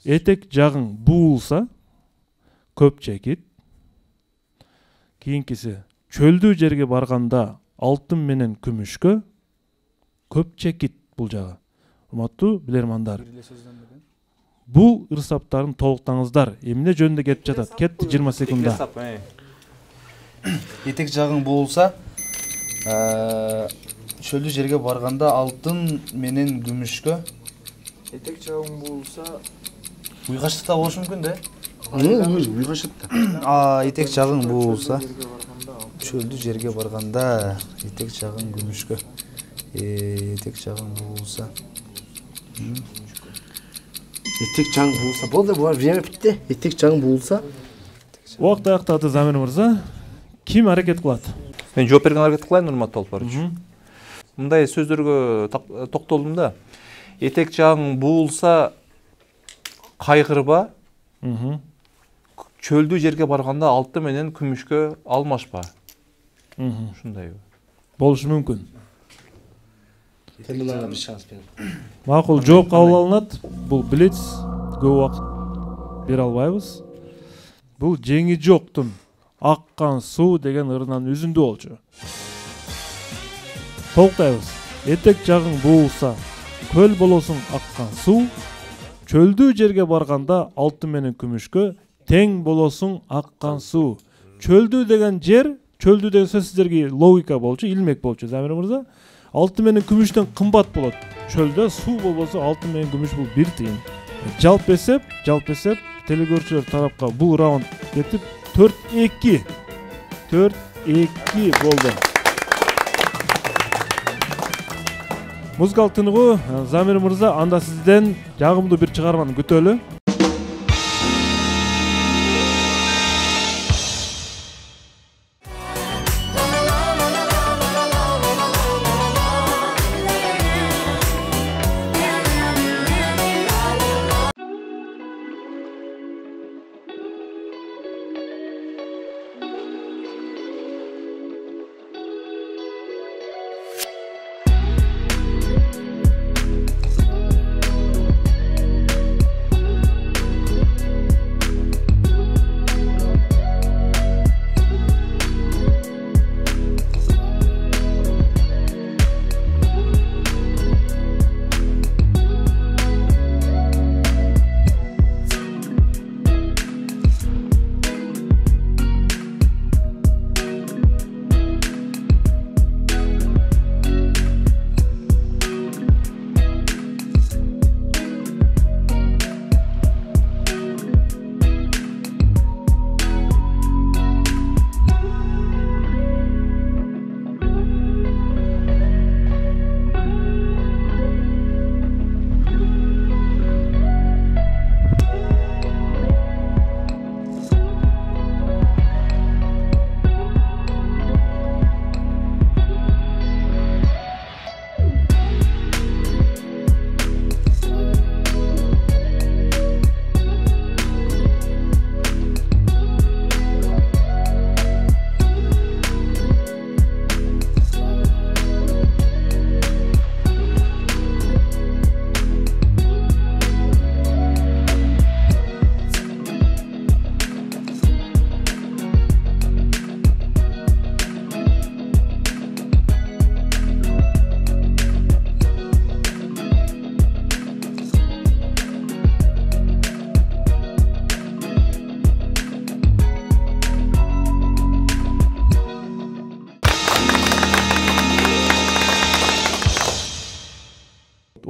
Этек жагың буулса, көп чекит. Кийинкиси. Чөлдүү жерге барганда алтын менен күмүшкө көп чекит бул жагы. Урматтуу билермандар. Бул ыр саптарын толуктаңыздар. Эмне жөнүндө кетип жатат? Кетти 20 секунда. Этек жагың буулса, чөлдүү жерге барганда алтын менен күмүшкө. Этек жагың буулса, уйгаштыкта болушу мүмкүн да. Уйгашат да. Этек жагың буулса, Çöldü жерге барганда этек жагың күмүшкө. Этек жагың буулса. Этек жаң буулса. Болду, bu время bitти. Этек жаң буулса. Убакыт аяктады Замир мырза. Ким аракет кылат? Мен жооп берген аракет кылайын, Нурмат Толпорович. Мындай сөздөргө токтолдум да. Этек жаң буулса кайгырба. Чөлдүү жерге барганда алты менен күмүшкө алмашпа. Ушундай болушу мүмкүн. Темиларга бир шанс берип. Макул жооп кабыл алынат. Бул Блиц көп убакыт бере албайбыз. Бул жеңи жоктун аккан суу деген ырынан үзүндү болчу. Толуктайбыз. Этек жагың буулса, көл болосуң аккан суу. Чөлдүү жерге барганда алтын менен күмүшкө тең болосуң аккан суу. Чөлдүү деген жер, чөлдүү деген сөз сиздерге логика болчу, илмек болчу Замир мырза. Алтын менен күмүштөн кымбат болот. Чөлдө суу болбосо алтын менен күмүш бул 1 тыйын. Жалпы эсеп телекөрүүчүлөр тарапка бул раунд кетип 4-2. 4-2 болду. Музыкалык тыныгуу Замир мырза, анда сизден жагымдуу бир чыгарманы күтөлү.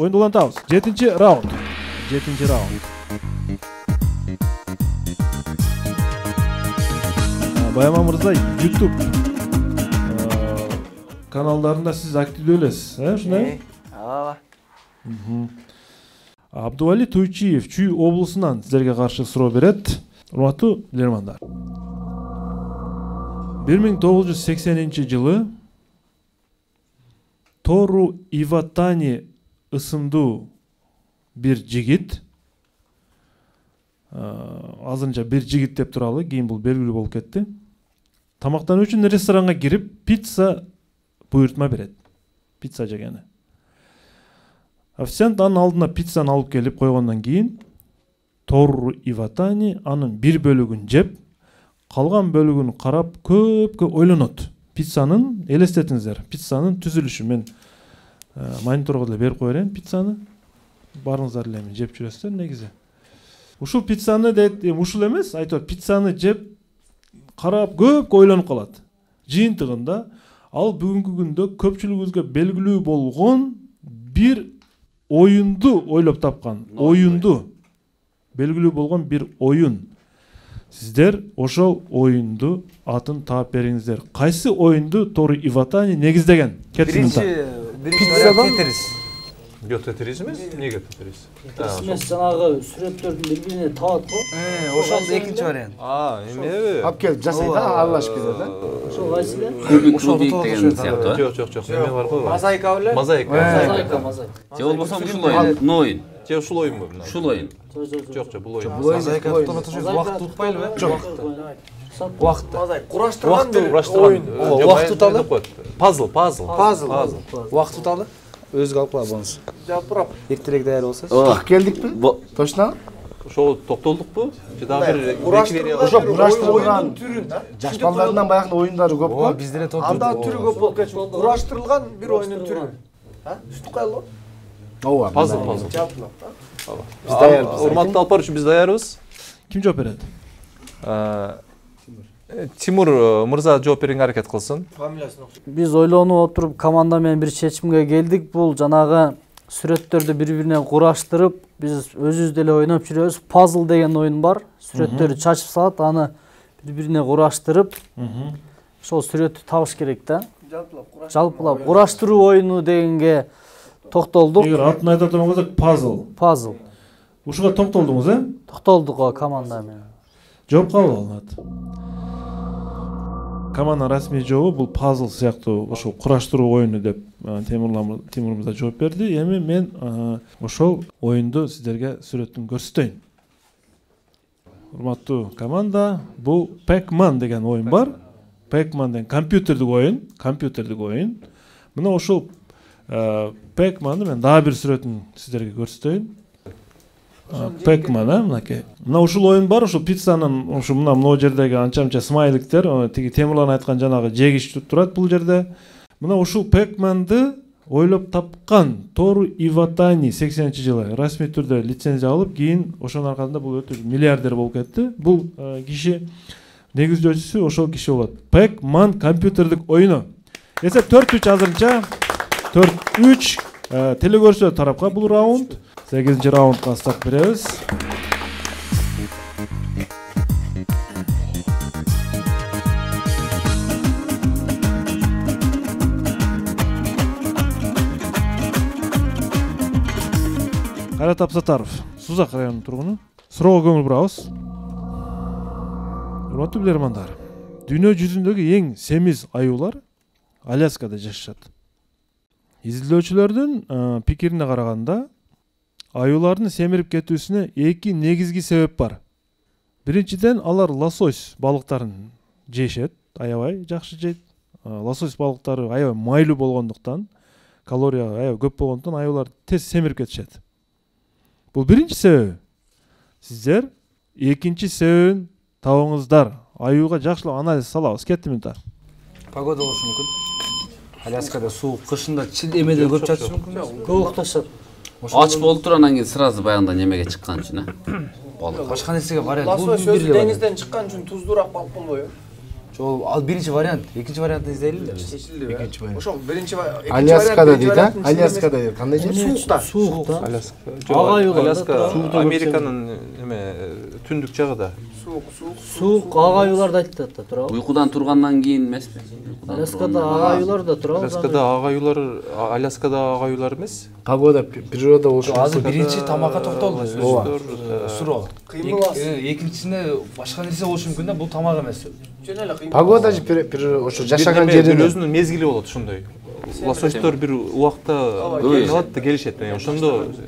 Oyundu улантабыз. 7-ci раунд. 7-ci раунд. Баяман мырза, YouTube каналдарында сиз активдүү элесиз, ушундай? Ооба. Абдували Туйчиев Чүй облусунан сиздерге каршы суроо берет. Урматтуу билермандар. 1980-жылы Тору Иватани ысымдуу бир жигит, азырынча бир жигит деп туралы, кийин бул белгилүү болуп кетти. Тамактануу үчүн ресторанга кирип, пицца буйртма берет. Пицца жегени. Официант анын алдына пиццаны алып келип койгондон кийин Тору Иватани анын бир бөлүгүн жеп, калган бөлүгүн карап көп ойлонот. Пиццанын, элестетиңиздер, пиццанын түзүлүшү. Мен мониторго деле берип кое берейин пиццаны. Барыңыздар эле эми жеп жүрөсүздөр негизи. Ушул пиццаны дейт, ушул эмес, айтор пиццаны жеп карап көп ойлонуп калат. Жыйынтыгында ал бүгүнкү күндө көпчүлүгүбүзгө белгилүү болгон бир оюнду ойлоп тапкан. Оюнду. Белгилүү болгон бир оюн. Сиздер ошол оюнду атын таап бериңиздер. Кайсы оюнду Тору Иватани негиздеген? Биринчи вариант Тетрис. Жок, Тетрис эмес. Эмнеге Тетрис? Эмес, жанагы сүрөттөрдүн бири-бирине таап го. Ошол экинчи вариант. Эмеби? Алып келип жасайт, аралашып кетет, Ошол кайсы эле? Кубик деген сыяктуу. Жок. Эме бар го. Мозаика беле? Мозаика. Же болбосо ушул оюн, мына оюн. Же ушул оюнбу мына? Ушул оюн. Жок, бул оюн. Мозаика топтоп отурушубуз убакыт утпайлыбы? Жок. Убакытта. Мозаика кураштырган бир Оюн. Убакыт уталы. Пазл. Убакыт уталы. Өзү алып кала болсо. жапырап. Эртерээк даяр болсо. Так келдикпи? Точно? Ошол токтолдукпу? Же дагы бир Ошо кураштырылган жаш балдардан баягы оюндары көп го. Бизде эле топ. Анда түрү көп болуп кетти. Кураштырылган бир оюндун түрү. Үстү кайлы? Ооба. Пазл. Жапырап. Биз даярбыз. Урматтуу алып баруучу, биз даярбыз. Ким жооп берет? Тимур мырза жооп берүүгө аракет кылсын. Фамилиясын окшойт. Биз ойлонуп отуруп команда менен бир чечимге келдик. Бул жанагы сүрөттөрдү бири-бирине кураштырып, биз өзүбүз деле ойноп жүрөбүз. Пазл деген оюн бар. Сүрөттөрдү чачып салат, аны бири-бирине кураштырып, ошол сүрөттү табыш керек да. Жалпылап кураштыруу оюну дегенге токтолдук. Эгер атын айтып атам болсок, Пазл. Ушуга токтолдуңуз, Токтолдук го команда менен. Жооп кабыл алынат. Команданын расмий жообу бул пазл сыяктуу ошол кураштыруу оюну деп Тимур мырза жооп берди. Эми мен ошол оюнду сиздерге сүрөтүн көрсөтөйүн. Урматтуу команда, бул Pac-Man деген оюн бар. Pac-Man деген компьютердик оюн. Мына ошол Pac-Man'ды мен дагы бир сүрөтүн сиздерге көрсөтөйүн. Pac-Man, мынакей. Мына ушул оюн бар, ушул пиццанын ушу мына жердеги анча-мынча смайликтер, тиги Темурлан айткан жанагы жегич турат бул жерде. Мына ушул Pac-Man'ды ойлоп тапкан Тору Иватани 80-жылы расмий түрдө лицензия алып, кийин ошонун аркасында бул өтө миллиардер болуп кетти. Бул киши негиздөөчүсү ошол киши болот. Pac-Man компьютердик оюну. Эсеп 4-3 азырынча 4-3 телекөрсөтүү тарапка бул раунд. 8-ci rauндга старт беребиз. Кайрат Абсатаров, Сузак районунун тургуну. Суроого көңүл бурабыз. Урматтуу билермандар, дүйнө жүзүндөгү эң семиз аюулар Аляскада жашашат. Изилдөөчүлөрдүн пикирине караганда, аюулардын семирип кетүүсүнө эки негизги себеп бар. Биринчиден, алар лосось балыктарын жешет, аябай жакшы жейт. Лосось балыктары аябай майлуу болгондуктан, калория аябай көп болгондуктан аюулар тез семирип кетишет. Бул биринчи себеби. Сиздер экинчи себебин табыңыздар. Аюуга жакшылап анализ салабыз. Кеттими та. Погода болушу мүмкүн. Аляскада суук, кышында эмеде көп жатышы мүмкүн. Көп укташат. Ач болуп туруп анан кийин сразу баягында немеге чыккан үчүн, балык. Башка нерсеге вариант. Лосось өзү деңизден чыккан үчүн туздуураак балык болбойбу? Жол, ал биринчи вариант. Экинчи вариантты издейлиби? Экинчи вариант. Ошол биринчи вариант. Аляскада дейт, Аляскада дейт. Кандай жер? Суукта. Ага Аляска, Американын эме түндүк жагыда. Суук ага аюуларды айтып да туурабы? Уйкудан тургандан кийин эмеспи? Аляскада ага аюулар да турабы? Аляскада ага аюулар эмес. Погода, природа болушу. Азыр биринчи тамакка токтолду. Суроо. Кыймыл аз. Экинчисине башка нерсе болушу мүмкүн да, бул тамак эмес. Жөн эле кыймыл. Погода же ошо жашаган жеринин өзүнүн мезгили болот ошондой. Лосостор бир убакта келет да келишет.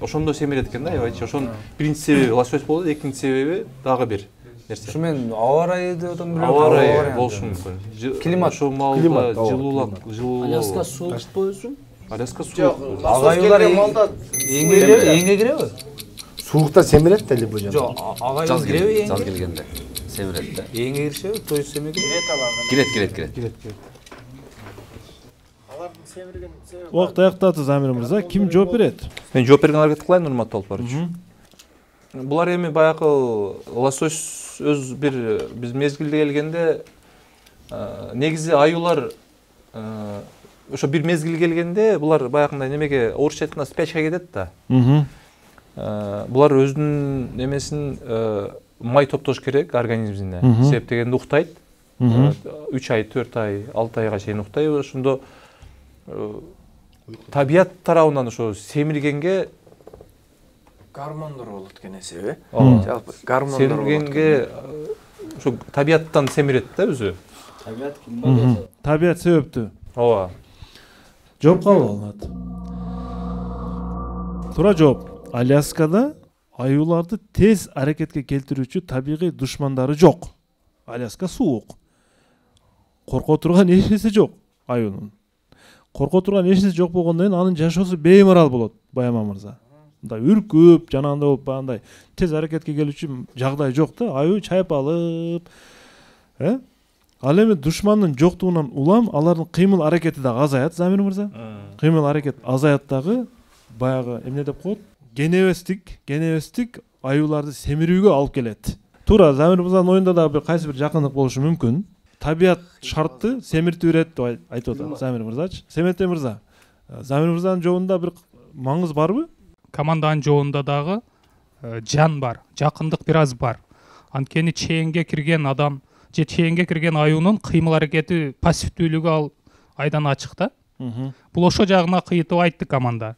Ошондо семирет экен да, аябайчы. Ошонун биринчи себеби лосось болот, экинчи себеби дагы бир нерсе. Ушу мен аба ырайы деп атам, бирок аба ырайы болушу мүмкүн. Климат, ошол маалда жылуулак, Аляска суук өзү? Аляска суук. Ага аюулар эңге киреби? суукта семирет деле бул жер. Жок, ага аюулар киреби? Жаз келгенде семирет да. Эңге киришеби? Той семеги? Кирет. Алардын семирген себеби. Убакыт аяктатты Замир мырза. Ким жооп берет? Мен жооп берген аракет кылайын, урматтуу алып баруучу. Булар эми баягы лосось өз бир биз мезгилде келгенде негизи аюулар ошо бир мезгил келгенде булар баягындай немеге орусча айтканда спячка кетет да. Булар өзүнүн немесин май топтош керек организмине. Себеп дегенде уктайт. 3 ай, 4 ай, 6 айга чейин уктай. Ошондо табият тарабынан ошо семиргенге гормондор болот экен эсеби. Жалпы гормондор болот. Семиргенге ошо табияттан семирет да өзү. Табият себептүү. Ооба. Жооп кабыл алынат. Туура жооп. Аляскада аюуларды тез аракетке келтирүүчү табигый душмандары жок. Аляска суук. Корко турган эч нерсе жок аюунун. Корко турган эч нерсе жок болгондон кийин анын жашоосу беймарал болот, Баяман мырза. Мындай үркүп, жанагындай болуп андай тез аракетке келүүчү жагдай жок да, аюу чайып алып. Ал эми душмандын жоктугунан улам алардын кыймыл аракети дагы азаят, Замир мырза. Кыймыл аракет азаят дагы баягы эмне деп коет? Геневестик аюуларды семирүүгө алып келет. Туура, Замир мырзанын оюнда дагы кайсы бир жакындык болушу мүмкүн. Табият шартты семиртип берет деп айтып атат Замир мырзачы. Семете мырза, Замир мырзанын жообунда бир маңыз барбы? Команданын жообунда дагы жан бар, жакындык бир аз бар. Анткени чээнге кирген адам же чээнге кирген аюунун кыймыл аракети пассивдүүлүгү ал айдан ачык да. Бул ошо жагына кыйытып айтты команда.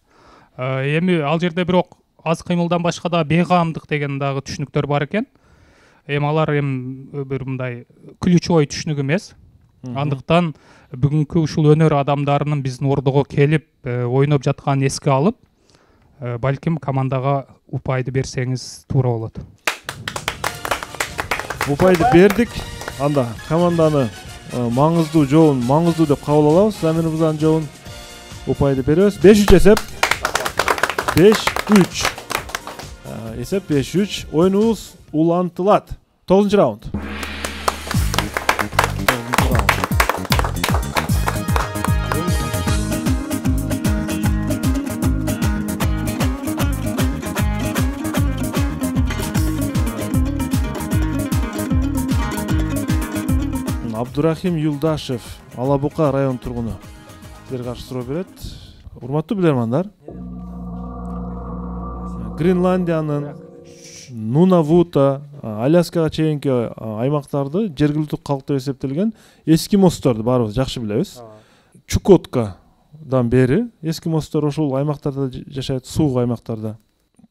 Эми ал жерде бирок аз кыймылдан башка да бейгамдык деген дагы түшүнүктөр бар экен. Эми алар бир мындай ключевой түшүнүк эмес. Андыктан бүгүнкү ушул өнөр адамдарынын биздин ордого келип ойноп жатканын эске алып, балким командага упайды берсеңиз туура болот. Упайды бердик. Анда команданы маңыздуу жообун маңыздуу деп кабыл алабыз. Замир мырзанын жообун упайды беребиз. 5-3 эсеп. 5-3. Эсеп 5-3. Оюнубуз улантылат. 9-раунд. Абдурахим Юлдашев, Алабука район тургуну. Силерге каршы суроо берет. Урматтуу билермандар. Гренландиянын Нунавута, Аляскага чейинки аймактарды жергиликтүү калк деп эсептелген эскимосторду баарыбыз жакшы билебиз. Чукоткадан бери эскимостор ошол аймактарда жашайт, суук аймактарда.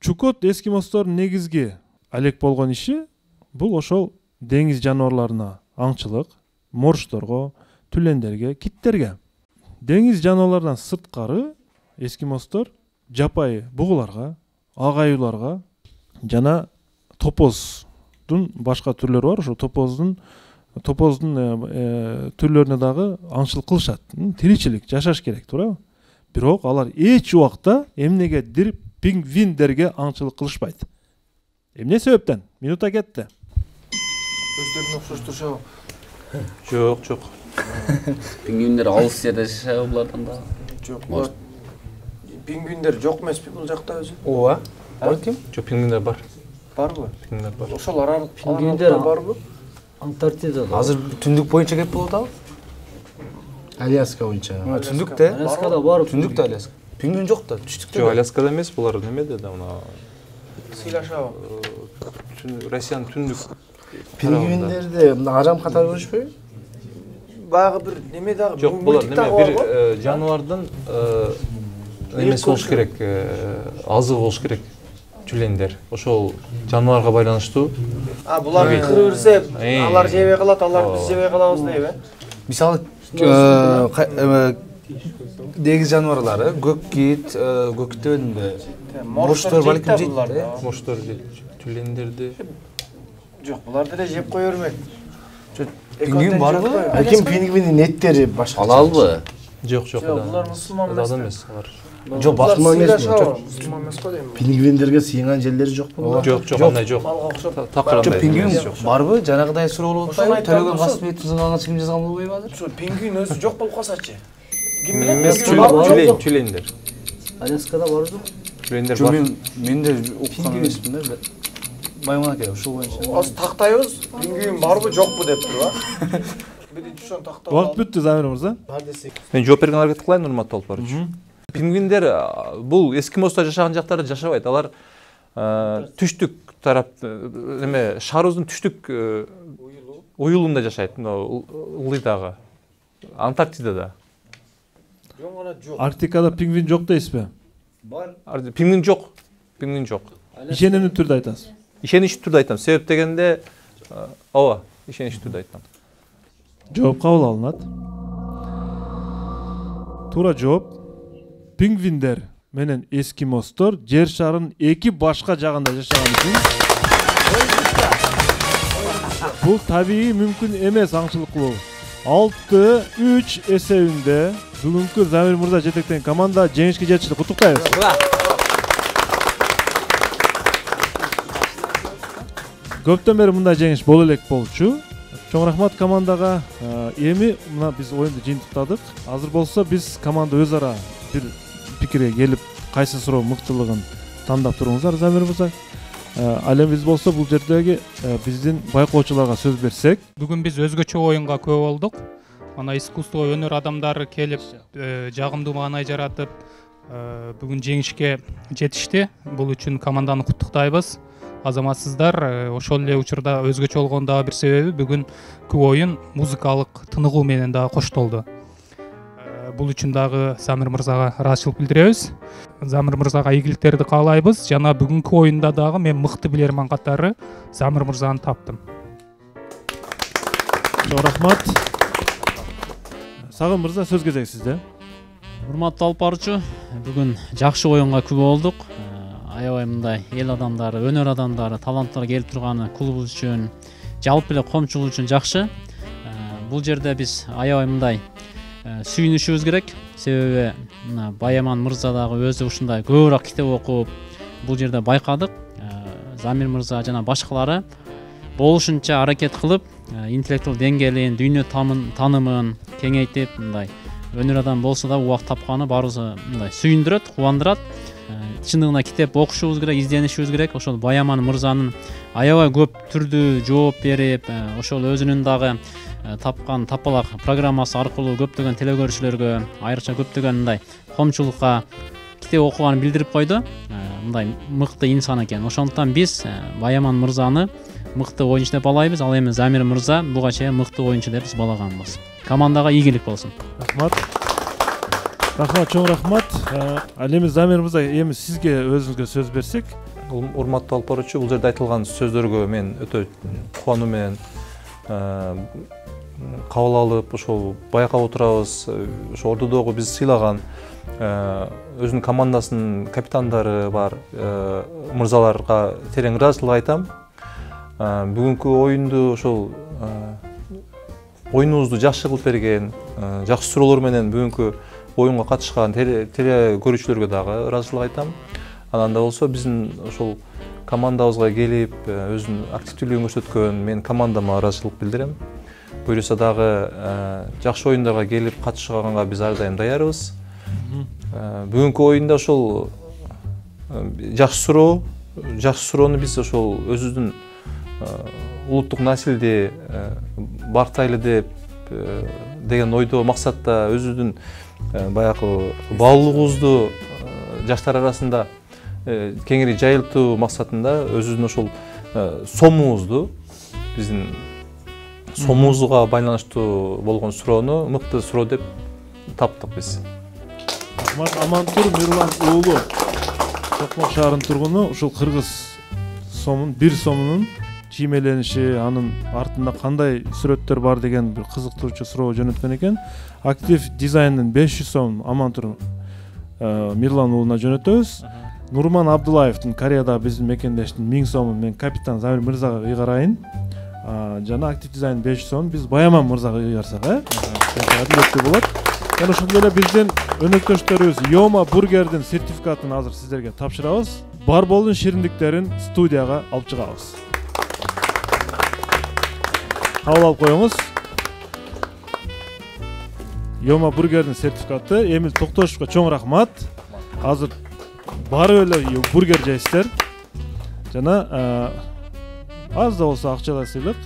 Чукот эскимостордун негизги алек болгон иши бул ошол деңиз жаныбарларына аңчылык, морждорго, түлендерге, киттерге. Деңиз жаныбарларынан сырткары эскимостор жапайы бугуларга, ак аюуларга жана топоздун башка түрлөрү бар. Ошо топоздун түрлөрүнө дагы аңчылык кылышат. Тиричилик жашаш керек, туурабы? Бирок алар эч убакта эмнегедир пингвиндерге аңчылык кылышпайт. Эмне себептен? Минута кетти. Өздөрүнө окшоштурушабы? Жок. Пингвиндер алыс жерде жашайбы булардан да? Жок. Пингвиндер жок эмеспи бул жакта өзү? Ооба. Балким? Жок, пингвиндер бар. Барбы? Пингвиндер бар. Ошол аралык Пингвиндер барбы? Антарктидада. Азыр түндүк боюнча кеп болот ал? Аляска боюнча. Түндүктө? Аляскада бар. Түндүктө Аляска. Пингвин жок да, түштүктө. Жок, Аляскада эмес, булар немеде да, мына Сыйлашабы? Россиянын түндүк Пингвиндерде ажам катары көрүшпөйбү? Баягы бир неме дагы жок, булар неме бир жаныбардын эмеси болуш керек, азыгы болуш керек. Түлендер. Ошол жаныбарга байланыштуу. Булар кырып ирсе, алар жебей калат, алар биз жебей калабыз дейби? Мисалы деңиз жаныбарлары, көк кит, көктөнбү, морждор балким жейт. Морждор жейт, түлендерди. Жок, буларды да жеп кое бермек. Пингвин барбы? Балким пингвиндин эттери башка. Алалбы? Жок, Булар мусулман эмес. Жок, Мусулман эмес. Мусулман эмес го дейм. Пингвиндерге сыйган жерлери жок болобу? Жок, андай жок. Жок, пингвин барбы? Жанагыдай суроо болуп атпайбы? Төлөгөн Касымбектин зыңгаган ким жазган болбойбу азыр? Ошо пингвин өзү жок болуп калсачы. Ким билет? Эмес, түлендер. Аляскада бар жок. Түлендер Жок, бар. мен да уккан эмесмин да. Байман аке, ушул боюнча. Аз тактайбыз, пингвин барбы, жокпу деп туруп, биринчи ошону тактап. Убакыт бүттү, Замир мырза. Бар десек. Мен жооп берген аракет кылайын, урматтуу алып баруучу. Пингвиндер бул эскимостор жашаган жактарда жашабайт. Алар түштүк тарап эме шаарыбыздын түштүк уюлунда жашайт, ылдыйдагы Антарктидада. Арктикада пингвин жок дейсизби? Бар. Пингвин жок. Пингвин жок. Ишенемдүү түрдө айтасыз. Ишеничтүү түрдө айтам. Себеп дегенде ооба, ишеничтүү түрдө айтам. Жооп кабыл алынат. Туура жооп. Пингвиндер менен эскимостор жер шарынын эки башка жагында жашаган үчүн бул табигый мүмкүн эмес аңчылык кылуу. 6-3 эсебинде бүгүнкү Замир мырза жетектеген команда жеңишке жетишти. Куттуктайбыз. Көптөн бери мындай жеңиш боло элек болчу. Чоң рахмат командага. Эми мына биз оюнду жыйынтыктадык. Азыр болсо биз команда өз ара бир пикирге келип, кайсы суроо мыктылыгын тандап туруңуздар, Замир мырза. Ал эми биз болсо бул жердеги биздин байкоочуларга сөз берсек. Бүгүн биз өзгөчө оюнга күбө болдук. Мына искусство өнөр адамдары келип, жагымдуу маанай жаратып, бүгүн жеңишке жетишти. Бул үчүн команданы куттуктайбыз. Азаматсыздар, ошол эле учурда өзгөчө болгон дагы бир себеби бүгүнкү оюн музыкалык тыныгуу менен дагы коштолду. Бул үчүн дагы Замир мырзага ыраазычылык билдиребиз. Замир мырзага ийгиликтерди каалайбыз. Жана бүгүнкү оюнда дагы мен мыкты билерман катары Замир мырзаны таптым. Чоң рахмат. Сагын мырза, сөз кезеги сизде. Урматтуу алып баруучу, бүгүн жакшы оюнга күбө болдук. Аябай мындай эл адамдары, өнөр адамдары, таланттар келип турганы клубубуз үчүн, жалпы эле коомчулук үчүн жакшы. Бул жерде биз аябай мындай сүйүнүшүбүз керек. Себеби мына Баяман мырза дагы өзү ушундай көбүрөөк китеп окуп, бул жерде байкадык. Замир мырза жана башкалары болушунча аракет кылып, интеллектуал деңгээлин, дүйнө таанымын кеңейтип, мындай өнөр адам болсо да убакыт тапканы баарыбызды мындай сүйүндүрөт, кубандырат. Чындыгында китеп окушубуз керек, изденишибиз керек. Ошол Баяман мырзанын аябай көп түрдүү жооп берип, ошол өзүнүн дагы тапкан тапалак программасы аркылуу көптөгөн телекөрүүчүлөргө, айрыкча көптөгөн мындай коомчулукка китеп окуганын билдирип койду. Мындай мыкты инсан экен. Ошондуктан биз Баяман мырзаны мыкты оюнчу деп балайбыз. Ал эми Замир мырза буга чейин мыкты оюнчу деп биз балаганбыз. Командага ийгилик болсун. Рахмат. Рахмат, чоң рахмат. Ал эми Замир мырза, эми сизге өзүңүзгө сөз берсек. Урматтуу алып баруучу, бул жерде айтылган сөздөргө мен өтө кубануу менен кабыл алып, ошол байкап отурабыз. Ошо ордодогу биз сыйлаган өзүнүн командасынын капитандары бар мырзаларга терең ыраазычылык айтам. Бүгүнкү оюнду ошол оюнубузду жакшы кылып берген, жакшы суроолор менен бүгүнкү оюнга катышкан теле көрүүчүлөргө дагы ыраазычылык айтам. Анан да болсо биздин ошол командабызга келип өзүнүн активдүүлүгүн көрсөткөн мен командама ыраазычылык билдирем. Буюрса дагы жакшы оюндарга келип катышганга биз ар дайым даярбыз. Бүгүнкү оюнда ошол жакшы суроону биз ошол өзүбүздүн улуттук населди барктайлы деп деген ойдо максатта өзүбүздүн баягы баалуулугубузду жаштар арасында кеңири жайылтуу максатында өзүбүздүн ошол сомубузду, биздин сомубузга байланыштуу болгон суроону мыкты суроо деп таптык биз. Рахмат. Амантур Мирлан уулу, Токмок шаарынын тургуну, ушул кыргыз сомун, бир сомунун чиймелениши, анын артында кандай сүрөттөр бар деген бир кызыктыруучу суроо жөнөткөн экен. Актив дизайндын 500 сом Амантур Мирлан уулуна жөнөтөбүз. Нурман Абдулаевдин Кореяда биздин мекендештин 1000 сомун мен капитан Замир мырзага ыйгарайын. Жана актив дизайн 500 сом биз Баяман мырзага ыйгарсак, адилеттүү болот. Жана ошондой эле биздин өнөктөштөрүбүз Йома бургердин сертификатын азыр сиздерге тапшырабыз. Барболдун шириндиктерин студияга алып чыгабыз. Кабыл алып коюңуз. Йома бургердин сертификаты. Эмил Токтошевго чоң рахмат. Азыр барып эле бургер жейсиздер. Жана аз да болсо акчалай сыйлык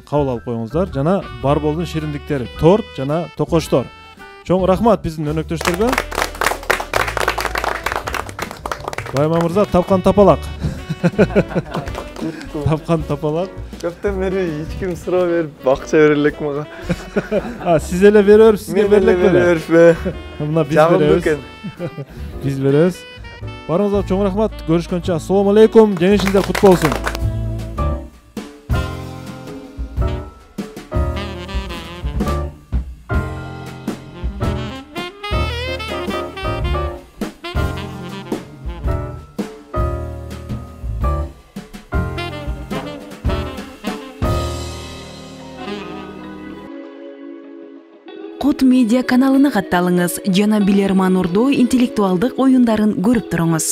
кабыл алып коюңуздар. Жана Барболдун шириндиктери, торт жана токоштор. Чоң рахмат биздин өнөктөштөргө. Баяман мырза тапкан тапалак. Тапкан тапалат. Көптөн бери эч ким суроо берип акча бере элек мага. Сиз эле берип, сизге берилек беле? Берип. Мына биз беребиз. Биз беребиз. Барыңызга чоң рахмат. Көрүшкөнчө ассалому алейкум. Жеңишиңиздер куттуу болсун. Кут медиа каналына катталыңыз жана Билерман Ордо интеллектуалдык оюндарын көрүп туруңуз.